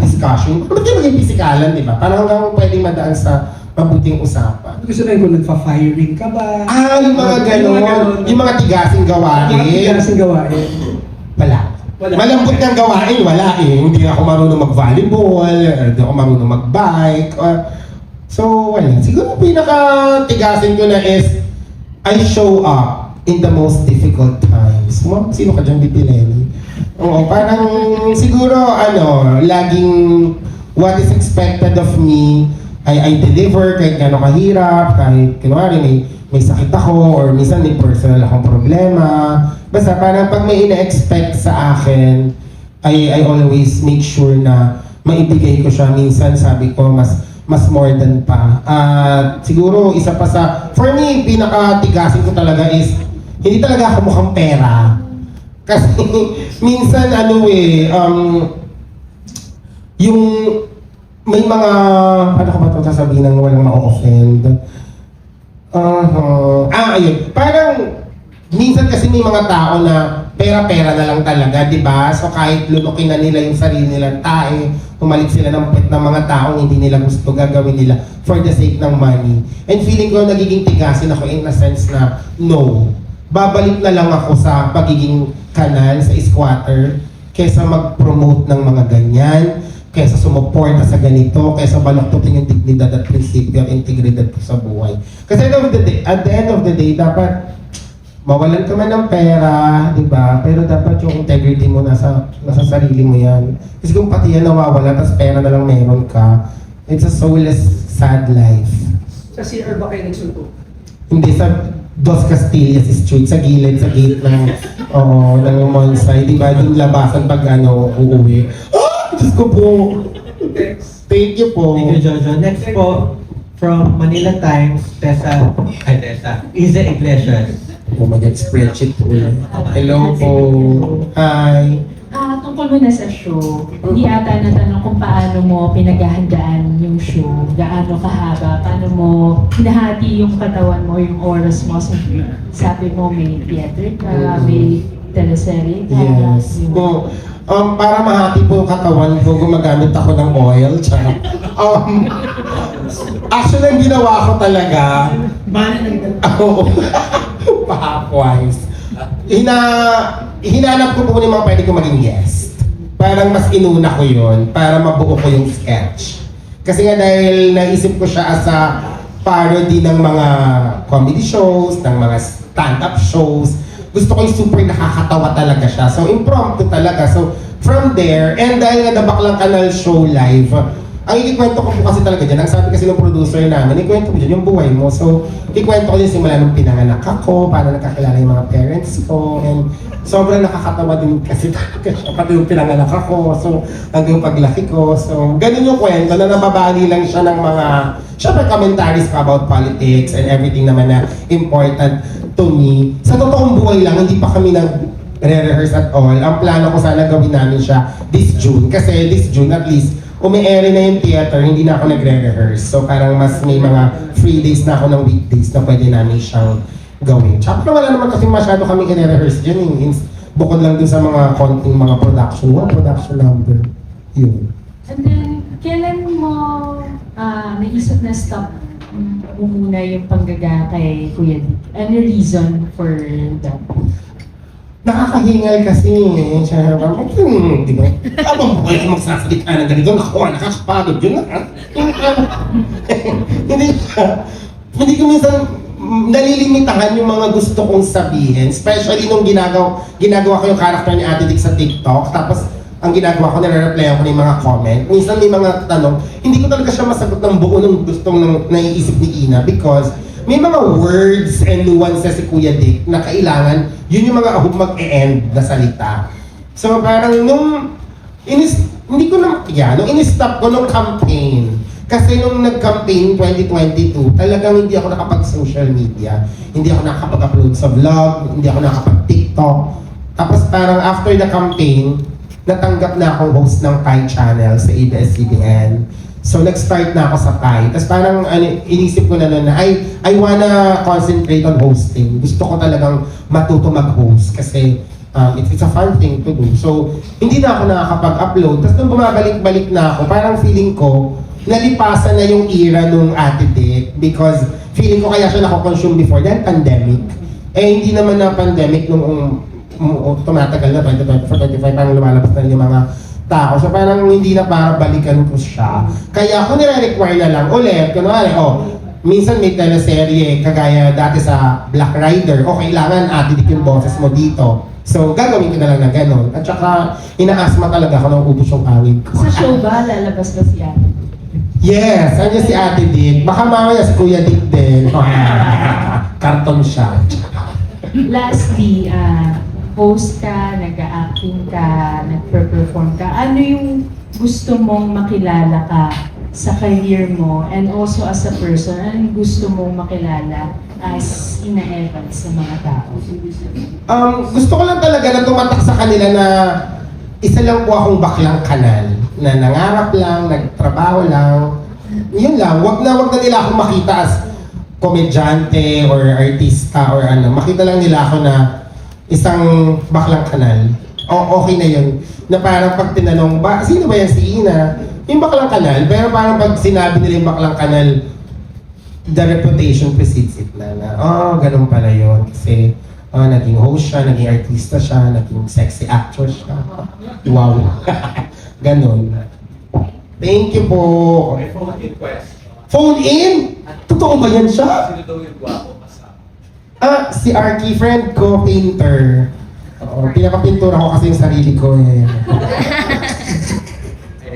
[SPEAKER 1] discussion. Ba't di maging pisikalan, di ba? Parang hanggang pwedeng madaan sa mabuting usapan.
[SPEAKER 12] Gusto rin kung nagpa-firing ka ba?
[SPEAKER 1] Yung mga ganon. Yung mga tigasing gawain. Wala. Malambot ng gawain, wala eh. Hindi ako marunong mag-volleyball, hindi ako marunong mag-bike. So, wala. Siguro pinaka-tigasin ko na is, I show up in the most difficult times. Sino ka dyan, Bipileni? Oo, parang siguro, laging what is expected of me, I deliver kahit gano'ng kahirap, kahit kunwari may sakit ako, or minsan may personal akong problema. Basta parang pag may ina-expect sa akin, I always make sure na maibigay ko siya. Minsan sabi ko, mas more than pa. Siguro isa pa for me, pinaka-tigasin ko talaga is, hindi talaga ako mukhang pera. Kasi minsan yung may mga, paano ko ba ito sasabihin ng walang ma-offend? Ayun. Parang, minsan kasi may mga tao na pera-pera na lang talaga, di ba? So kahit lunukin na nila yung sarili nilang tae, humalik sila ng pet ng mga taong hindi nila gusto gagawin nila for the sake ng money. And feeling ko nagiging tigasin ako in a sense na, no. Babalik na lang ako sa pagiging kanal, sa squatter, kesa mag-promote ng mga ganyan, kesa sumuporta sa ganito, kesa balaktutin yung dignidad at prinsipyo at integridad ko sa buhay. Kasi at the end of the day, dapat mawalan ka man ng pera, di ba? Pero dapat yung integrity mo nasa sarili mo yan. Kasi kung pati yan nawawala, tapos pera na lang meron ka, it's a soulless, sad life.
[SPEAKER 2] Sa CR ba kayo nagsunto?
[SPEAKER 1] Hindi sa Dos Castillas Street, sa gilid, sa gate ng, ng Monsay, di ba? Yung labasan pag uuwi. Diyos ko po. Thank you po.
[SPEAKER 2] Thank you, Jojo. Next po, from Manila Times, Tessa Iza Iglesias.
[SPEAKER 1] Oh my God, spreadsheet po. Hello po. Hi.
[SPEAKER 14] Tungkol muna sa show, hindi ata natanong kung paano mo pinaghahandaan yung show, gaano kahaba, paano mo hinahati yung katawan mo, yung oras mo. Sabi mo may theater ka, may teleserye ka.
[SPEAKER 1] Yes.
[SPEAKER 14] yung-
[SPEAKER 1] Para mahati po yung katawan ko, gumagamit ako ng oil. Tsaka, actually, ang ginawa ko talaga, Oo. Pa-half-wise. Hinanap ko po yung mga pwede ko maging guest. Parang mas inuna ko yun para mabuo ko yung sketch. Kasi nga dahil naisip ko siya as a parody ng mga comedy shows, ng mga stand-up shows, gusto ko yung super nakakatawa talaga siya. So impromptu talaga. So from there, and dahil nga The Baklang Kanal show live, ang ikikwento ko po kasi talaga dyan, ang sabi kasi ng producer namin, ikwento ko dyan yung buhay mo. So, ikwento ko din simula nung pinanganak ako, paano nakakilala yung mga parents ko, and sobrang nakakatawa din kasi talaga siya, pati yung pinanganak ako, so hanggang paglaki ko. So, ganun yung kwento na nababali lang siya ng mga, syempre commentaries about politics and everything naman na important to me. Sa totoong buhay lang, hindi pa kami nag-rehearse at all. Ang plano ko sana gawin namin siya this June, kasi this June at least, umi-ere na yung theater, hindi na ako nagre-rehearse. So parang mas may mga free days na ako ng weekdays na pwede namin siyang gawin. Tsaka wala naman kasi masyado kami i-rehearse dyan. Bukod lang dun sa mga konting mga production number. Yun.
[SPEAKER 14] And then, kailan mo naisip na stop mo muna yung panggaga kay Kuya Dick? Ano reason for that?
[SPEAKER 1] Nakakahingal kasi eh. Di ba? Abang buhay ko magsasalita ng ganito. Nakakapagod yun. Hindi ko minsan nalilimitahan yung mga gusto kong sabihin. Especially nung ginagawa ko yung character ni Ate Dick sa TikTok. Tapos ang ginagawa ko, nare-replyan ko ng mga comment. Minsan may mga tanong, hindi ko talaga siya masagot ng buo ng gustong naiisip ni Ina because may mga words and nuances si Kuya Dick na kailangan, yun yung mga mag-e-end na salita. So parang nung in-stop ko nung campaign. Kasi nung nag-campaign 2022, talagang hindi ako nakapag-social media. Hindi ako nakapag-upload sa vlog, hindi ako nakapag-TikTok. Tapos parang after the campaign, natanggap na akong host ng Pi channel sa ABS-CBN. So, nag-start na ako sa Pi. Tapos parang inisip ko na nun na, I wanna concentrate on hosting. Gusto ko talagang matuto mag-host kasi it's a fun thing to do. So, hindi na ako nakakapag-upload. Tapos nung bumabalik-balik na ako, parang feeling ko, nalipasan na yung era nung Ate Dick because feeling ko kaya siya nako-consume before dahil pandemic. Eh, hindi naman na pandemic nung tumatagal na 2024, 2025, parang lumalabas na yung mga tao. So parang hindi na para balikan ko siya. Kaya ako nire-require na lang ulit, kunwari, minsan may teleserye, kagaya dati sa Black Rider, kailangan Ate Dick yung boses mo dito. So gagawin ko na lang na gano'n. At saka, inaasma talaga ako ng ubos yung awig ko.
[SPEAKER 14] Sa show ba, lalabas ba si Ate?
[SPEAKER 1] Yes, andyan si Ate Dick. Baka mamaya si Kuya Dick din. Karton siya.
[SPEAKER 14] Lastly, host ka, nag-acting ka, nag-perform ka, ano yung gusto mong makilala ka sa career mo and also as a person, ano yung gusto mong makilala as Ina Evans sa mga tao?
[SPEAKER 1] Gusto ko lang talaga na tumatak sa kanila na isa lang po akong baklang kanal na nangarap lang, nagtrabaho lang. Yun lang, wag na nila akong makita as komedyante or artista or ano. Makita lang nila ako na isang baklang kanal. O okay na yun. Na parang pag tinanong, sino ba yan si Ina? Yung baklang kanal, pero parang pag sinabi nila yung baklang kanal, the reputation precedes it na ganun pala yun. Kasi naging host siya, naging artista siya, naging sexy actress siya. Wow. Ganun. Thank you po. Phone in? Totoo ba yan siya?
[SPEAKER 2] Sino daw yung gwapo kasama?
[SPEAKER 1] Si Arky, friend ko, painter. Pinapapintura ko kasi yung sarili ko eh.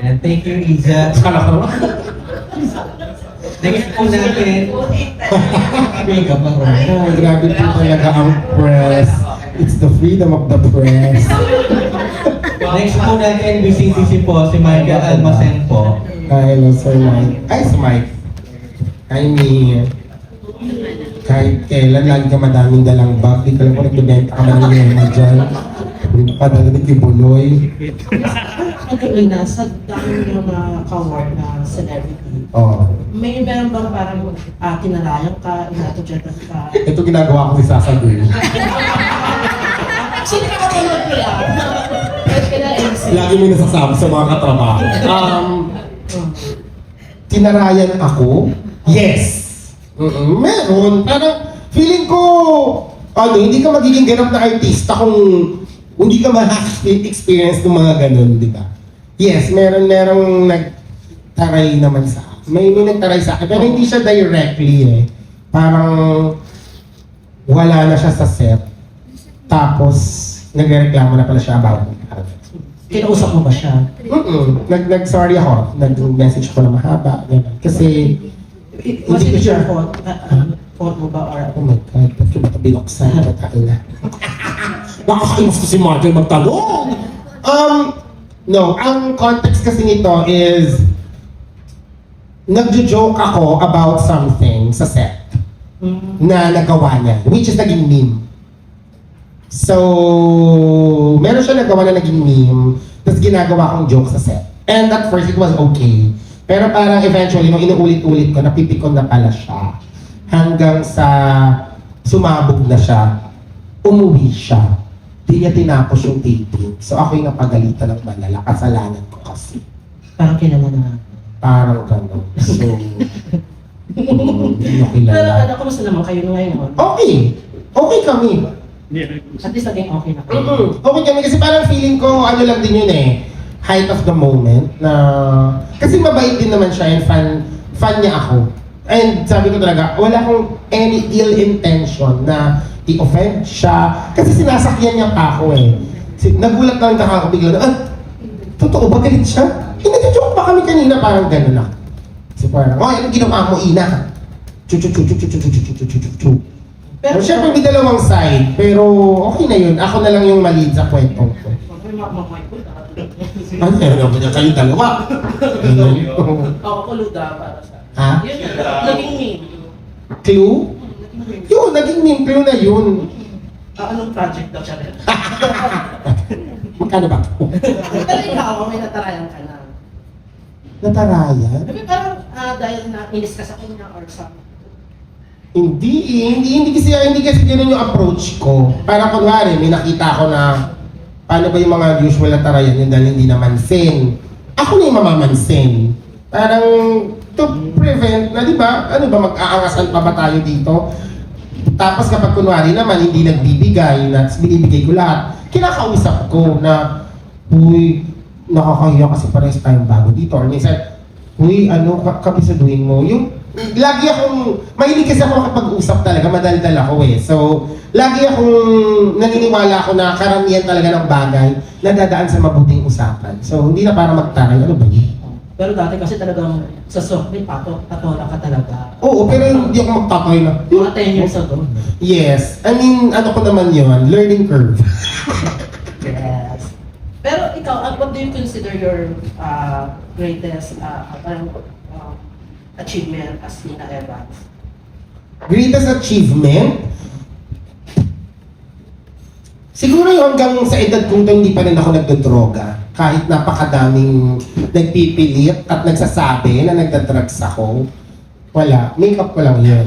[SPEAKER 2] And thank you, Iza. Next po natin.
[SPEAKER 1] Ay, grabe po talaga ang press. It's the freedom of the press.
[SPEAKER 2] Next po natin, BCTC po, si Micah Almacen po.
[SPEAKER 1] Hello, Sir Mike. Ay, si Mike. I mean, kahit kailan, lagi ka madaming dalang bag. Di ka lang kung nagbibenta ka man ng lema dyan. Padala ni Kibuloy.
[SPEAKER 15] Okay, sa dami ng mga ka-work na celebrity, meron bang parang kinalayan ka, inatodyadan ka?
[SPEAKER 1] Ito ginagawa ko si Sasa Girl.
[SPEAKER 15] Sino ka katulad ko yan?
[SPEAKER 1] Lagi may nasasabi sa mga katrabaho. Tinarayan ako? Yes! Meron. Parang feeling ko, hindi ka magiging ganap na artista kung hindi ka ma-experience ng mga ganun, di ba? Yes, merong nagtaray naman sa akin. May nagtaray sa akin, pero hindi siya directly eh. Parang wala na siya sa set. Tapos, nagreklamo na pala siya about it.
[SPEAKER 15] Kinausap mo ba siya?
[SPEAKER 1] Nag-sorry ako. Nag-message ko na mahaba. Ganun. Kasi,
[SPEAKER 15] Was it your fault? Fault mo ba? Or...
[SPEAKER 1] oh my God, ba't ko ba ito binuksan? Batain na. Nakakainis ko si Markel magtanong! No, ang context kasi nito is nagjo-joke ako about something sa set na nagawa niya, which is naging meme. So, meron siya nagawa na naging meme, tapos ginagawa kong joke sa set. And at first, it was okay. Pero parang eventually, nung inuulit-ulit ko, napipikon na pala siya. Hanggang sa sumabog na siya, umuwi siya. Di niya tinapos yung taping. So ako'y napagalitan ng malala. Kasalanan ko kasi.
[SPEAKER 15] Parang kilala na.
[SPEAKER 1] Parang gano'n. So, hindi ko kilala.
[SPEAKER 15] Pero kumusta naman kayo ngayon?
[SPEAKER 1] Okay! Okay kami.
[SPEAKER 15] At least naging okay na kayo.
[SPEAKER 1] Okay kami kasi parang feeling ko, ano lang din yun eh, height of the moment na, kasi mabait din naman siya and fan niya ako. And sabi ko talaga, wala akong any ill intention na i-offend siya. Kasi sinasakyan niya pa ako eh. Nagulat lang ako bigla na, totoo ba galit siya? Nag-joke pa kami kanina, parang gano'n lang. Kasi parang, anong ginawa mo, Ina? Pero syempre may dalawang side, pero okay na yun. Ako na lang yung mali sa kwentong ko. Ano ba kayong dalawa?
[SPEAKER 15] Oo, kuluda para sa...
[SPEAKER 1] Ha?
[SPEAKER 15] Yun, naging meme.
[SPEAKER 1] Clue? Yun, naging meme clue na yun.
[SPEAKER 15] Anong project daw siya rin?
[SPEAKER 1] Magkano ba?
[SPEAKER 15] Pero ikaw, may natarayan ka na.
[SPEAKER 1] Natarayan?
[SPEAKER 15] Parang dahil na inis ka sa kanya or something.
[SPEAKER 1] Hindi kasi ganun yung approach ko. Parang kunwari, may nakita ko na paano ba yung mga usual na tarayan yun dahil hindi namansin. Ako na yung mamamansin. Parang to prevent na, di ba? Ano ba, mag-aangasan pa ba tayo dito? Tapos kapag kunwari naman hindi nagbibigay, na binibigay ko lahat, kinakausap ko na, uy, nakakahiya kasi parehas tayong bago dito. Or minsan, uy, ano, kabisaduhin mo. Yung, lagi akong, mahilig kasi ako makapag-usap talaga, madaldal ako eh. So, lagi akong naniniwala ako na karamihan talaga ng bagay na dadaan sa mabuting usapan. So, hindi na para magtaray, ano ba yun?
[SPEAKER 15] Pero dati kasi talagang sa software, patola ka talaga.
[SPEAKER 1] Oo, pero hindi ako magtataray na.
[SPEAKER 15] Mga 10 years ago.
[SPEAKER 1] Yes. I mean, ano ko naman yun, learning curve.
[SPEAKER 15] Yes. Pero ikaw, what do you consider your greatest achievement as Nina Evans?
[SPEAKER 1] Greatest achievement? Siguro yung hanggang sa edad kong to, hindi pa rin ako nagdodroga. Kahit napakadaming nagpipilit at nagsasabi na nagdadrugs ako. Wala. Makeup ko lang yun.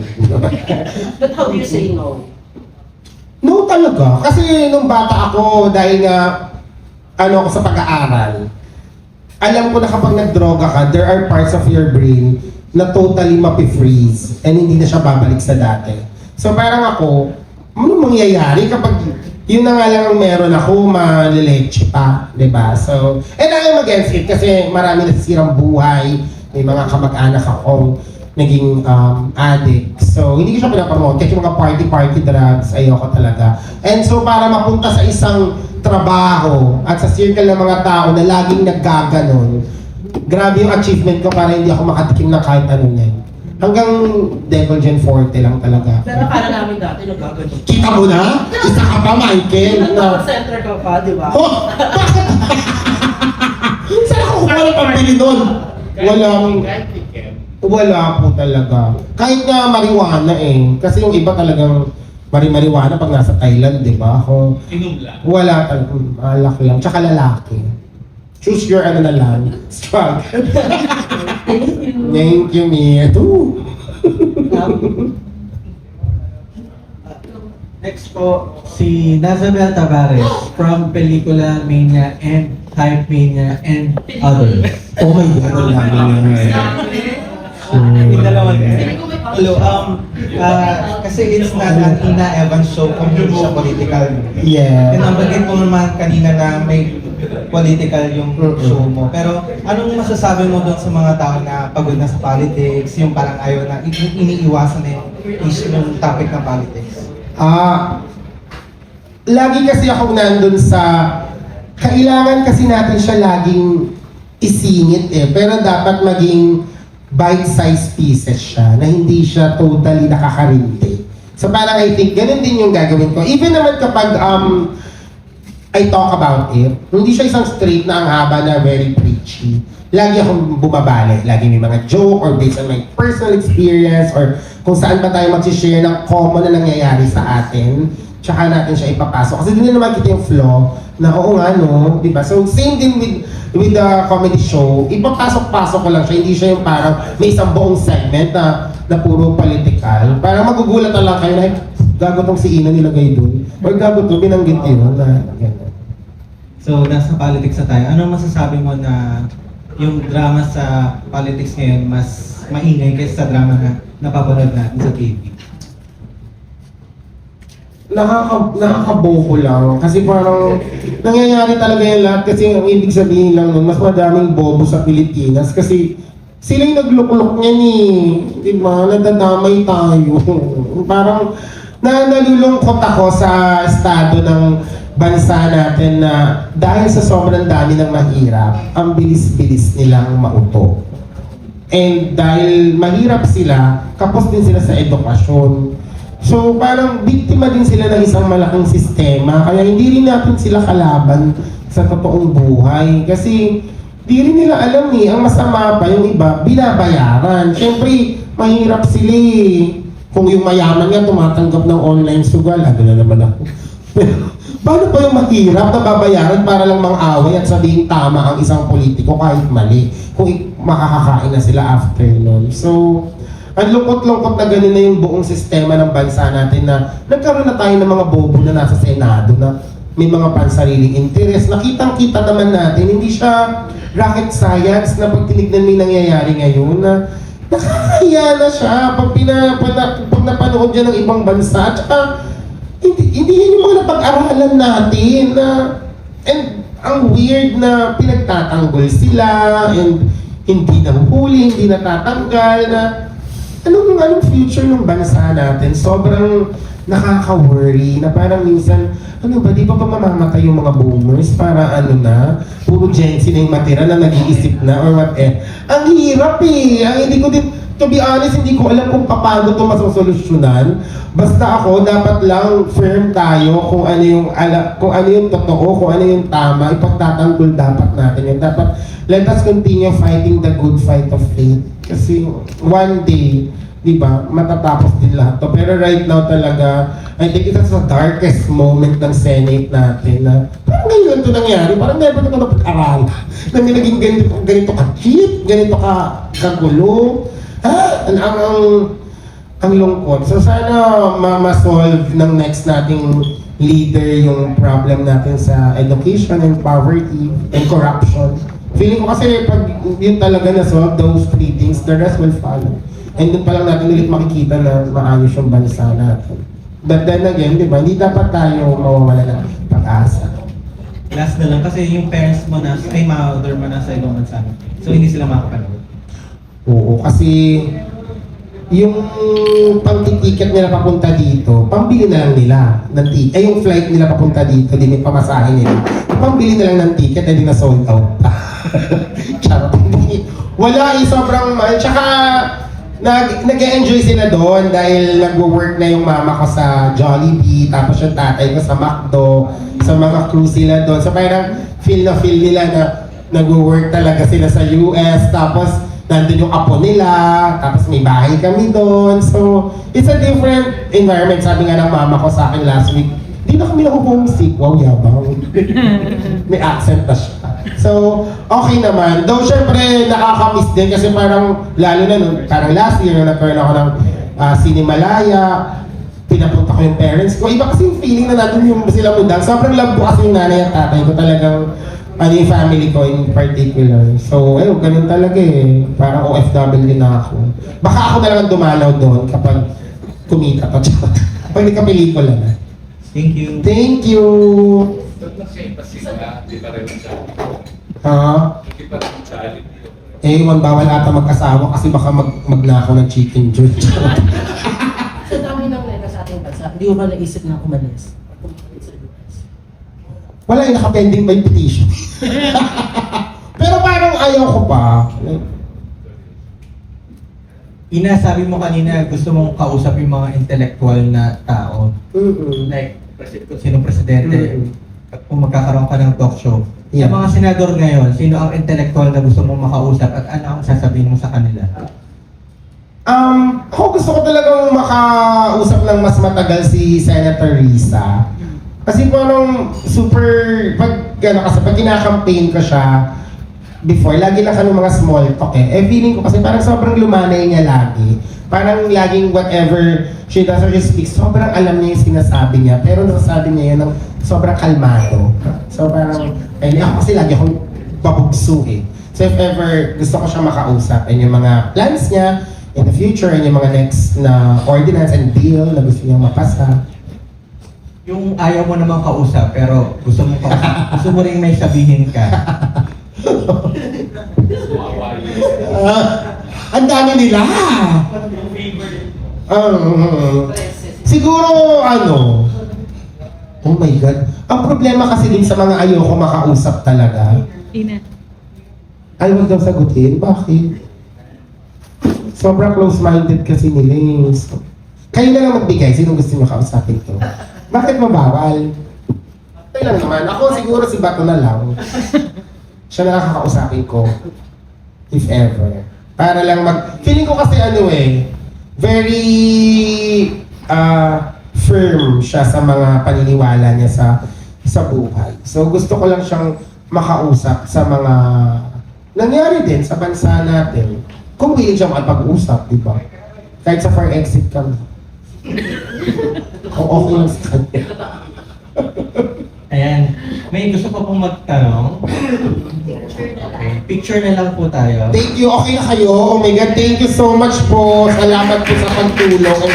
[SPEAKER 15] But how do you say no?
[SPEAKER 1] No talaga. Kasi nung bata ako, dahil nga ako sa pag-aaral, alam ko na kapag nagdroga ka, there are parts of your brain na totally mapi-freeze and hindi na siya babalik sa dati. So parang ako, ano mangyayari kapag yun na nga lang ang meron ako, malileche pa, di ba? So, and I'm against it kasi marami nasisirang buhay, may mga kamag-anak akong naging addict. So, hindi ko siya pinapromote kasi yung mga party-party drugs, ayoko talaga. And so, para mapunta sa isang trabaho at sa circle ng mga tao na laging naggaganon, grabe yung achievement ko para hindi ako makatikim ng kahit ano yan. Hanggang Devil Gen 40 lang talaga.
[SPEAKER 15] Pero para namin dati nagagano.
[SPEAKER 1] Kita mo na? Isa ka pa, Michael.
[SPEAKER 15] Center ka pa, di ba?
[SPEAKER 1] Oh! Bakit? Saan ako kukuha ng pambili doon? Wala po talaga. Kahit nga marijuana eh. Kasi yung iba talagang marijuana pag nasa Thailand, di ba? Ako,
[SPEAKER 5] Inom lang.
[SPEAKER 1] wala talaga. Alak lang. Tsaka lalaki. Choose your ano na lang. Struggle. Thank you, Mia.
[SPEAKER 2] Next po, si Nazabel Tavares from Pelikula Mania and Hype Mania and others.
[SPEAKER 1] Oh my God,
[SPEAKER 2] Yung dalawa hello, kasi it's not an Ina Evans show kung hindi siya political.
[SPEAKER 1] Yeah.
[SPEAKER 2] And nabanggit mo naman kanina na may political yung show mo. Pero anong masasabi mo doon sa mga tao na pagod na sa politics, yung parang ayaw na iniiwasan na yung issue ng topic ng politics?
[SPEAKER 1] Lagi kasi ako nandun sa kailangan kasi natin siya laging isingit eh, pero dapat maging bite-sized pieces siya, na hindi siya totally nakakarindi. So parang I think, ganun din yung gagawin ko. Even naman kapag I talk about it, hindi siya isang straight na ang haba na very preachy. Lagi akong bumabalik. Lagi may mga joke or based on my personal experience or kung saan ba tayo mag-share ng common na nangyayari sa atin. Tsaka natin siya ipapasok. Kasi din naman kita yung flow na oo nga no, di ba? So same din with the comedy show, ipapasok-pasok ko lang siya. Hindi siya yung parang may isang buong segment na puro political. Parang magugulat na lang kayo na gago tong si Ina nilagay dun. Or gago to, binanggit yun.
[SPEAKER 2] So, nasa politics na tayo. Ano masasabi mo na yung drama sa politics ngayon mas maingay kaysa sa drama na napapanood natin sa TV?
[SPEAKER 1] Nakakaboko lang. Kasi parang nangyayari talaga yung lahat. Kasi ang ibig sabihin lang nun, mas madaming bobo sa Pilipinas. Kasi sila yung nagluklok niya ni, di ba, nadadamay tayo. Parang nalulungkot ako sa estado ng bansa natin na dahil sa sobrang dami ng mahirap, ang bilis-bilis nilang mauto. And dahil mahirap sila, kapos din sila sa edukasyon. So parang biktima din sila ng isang malaking sistema, kaya hindi rin natin sila kalaban sa totoong buhay. Kasi di rin nila alam eh, ang masama pa yung iba, binabayaran. Siyempre, mahirap sila eh. Kung yung mayaman nga tumatanggap ng online sugal, ano na naman ako. Paano pa yung mahirap na babayaran para lang mang-away at sabihin tama ang isang politiko kahit mali, kung makakakain na sila after nun. So, ang lungkot-lungkot na ganun na yung buong sistema ng bansa natin na nagkaroon na tayo ng mga bobo na nasa Senado na may mga pansariling interest. Nakitang-kita naman natin, hindi siya rocket science na pag tinignan mo yung nangyayari ngayon na nakakahiya na siya pag napanood dyan ng ibang bansa. At saka, hindi yun yung mga napag-aralan natin na and ang weird na pinagtatanggol sila and hindi nahuhuli, hindi natatanggal na anong future ng bansa natin? Sobrang nakaka-worry na parang minsan, ano ba, di ba mamamatay yung mga boomers para ano na, puro Gen Z na yung matira na nag-iisip na or what eh. Ang hirap eh. Hindi ko din, to be honest, hindi ko alam kung paano ito masosolusyonan. Basta ako, dapat lang firm tayo kung ano yung totoo, kung ano yung tama, ipagtatanggol dapat natin yun. Dapat, let us continue fighting the good fight of faith. Kasi one day, di ba, matatapos din lahat to. Pero right now talaga, I think isa sa darkest moment ng Senate natin na parang ngayon ito nangyari, parang never ito napag-aral. Na naging ganito ka-cheap, ganito ka-gulo. Ang lungkot. So sana ma-solve ng next nating leader yung problem natin sa education and poverty and corruption. Feeling ko kasi pag yun talaga na-solve those three things, the rest will follow. And doon pa lang natin ulit makikita na maayos yung bansa natin. But then again, di ba, hindi dapat tayo mawawala ng pag-asa.
[SPEAKER 2] Last na lang, kasi yung parents mo na, ay mother mo na sa ibang bansa. So hindi sila makapanood.
[SPEAKER 1] Oo, kasi yung pang-ticket nila papunta dito, pambili na lang nila ng ticket. Yung flight nila papunta dito, din yung pamasahe nila. Pambili na lang ng ticket, hindi na sold out. Charot. Wala, sobrang mahal. Tsaka, nag-enjoy sila doon dahil nagwo-work na yung mama ko sa Jollibee, tapos yung tatay ko sa McDo, sa mga crew sila doon. So parang feel nila na nagwo-work talaga sila sa US, tapos nandun yung apo nila, tapos may bahay kami doon. So, it's a different environment. Sabi nga ng mama ko sa akin last week, di na kami naku-homesick. Wow, yabang. May accent na siya. So, okay naman. Though, syempre, nakakamiss din kasi parang, lalo na nun, parang last year, na nagkaroon ako ng Sinimalaya, pinapunta ko yung parents ko. Iba kasi yung feeling na natin yung sila mudang. Sobrang love ko kasi yung nanay at tatay ko talagang, yung family ko in particular. So, ayun, ganun talaga eh. Parang OFW na ako. Baka ako na lang ang dumalaw doon kapag kumita pa. Kapag hindi ka pelikula na.
[SPEAKER 2] Thank you.
[SPEAKER 1] Thank you! Ha? Bawal ata magkasawa kasi baka magnakaw ng chicken joint.
[SPEAKER 15] Sa dami ng nega sa ating bansa, hindi ko ba naisip na umalis?
[SPEAKER 1] Wala yung nakapending pa yung petition. Pero parang ayaw ko pa.
[SPEAKER 2] Ina, sabi mo kanina gusto mong kausap yung mga intellectual na tao. Like, sino presidente. At kung magkakaroon ka ng talk show.
[SPEAKER 1] Yeah.
[SPEAKER 2] Sa mga senador ngayon, sino ang intellectual na gusto mong makausap at ano ang sasabihin mo sa kanila?
[SPEAKER 1] Ako gusto ko talagang makausap ng mas matagal si Senator Risa. Kasi parang super, pag kinakampaign ko siya, before, lagi lang kami mga small talk eh. Feeling ko kasi parang sobrang lumanay niya lagi. Parang laging whatever she does or she speaks, sobrang alam niya yung sinasabi niya. Pero nasasabi niya yun ng sobrang kalmado. So parang, ayun, ako kasi lagi akong babugso eh. So if ever gusto ko siya makausap, and yung mga plans niya in the future, and yung mga next na ordinance and bill na gusto niya mapasa.
[SPEAKER 2] Yung ayaw mo naman kausap, pero gusto mo kausap, gusto mo rin may sabihin ka.
[SPEAKER 1] Ang dami nila! Siguro, oh my God. Ang problema kasi din sa mga ayoko makausap talaga. Ay, wag daw sagutin. Bakit? Sobrang close-minded kasi nila eh. So, kayo na lang magbigay. Sino gusto nyo kausapin to? Bakit mabawal? Ito lang naman. Ako siguro si Bato na lang. Siya na lang kakausapin ko. If ever. Para lang feeling ko kasi very firm siya sa mga paniniwala niya sa buhay. So gusto ko lang siyang makausap sa mga nangyari din sa bansa natin. Kung willing siya makapag-usap, di ba? Kahit sa far exit kami. Kung okay lang sa kanya.
[SPEAKER 2] Ayan. May gusto pa pong magtanong? Okay. Picture na lang po tayo.
[SPEAKER 1] Thank you. Okay na kayo. Oh my God. Thank you so much po. Salamat po sa pagtulong.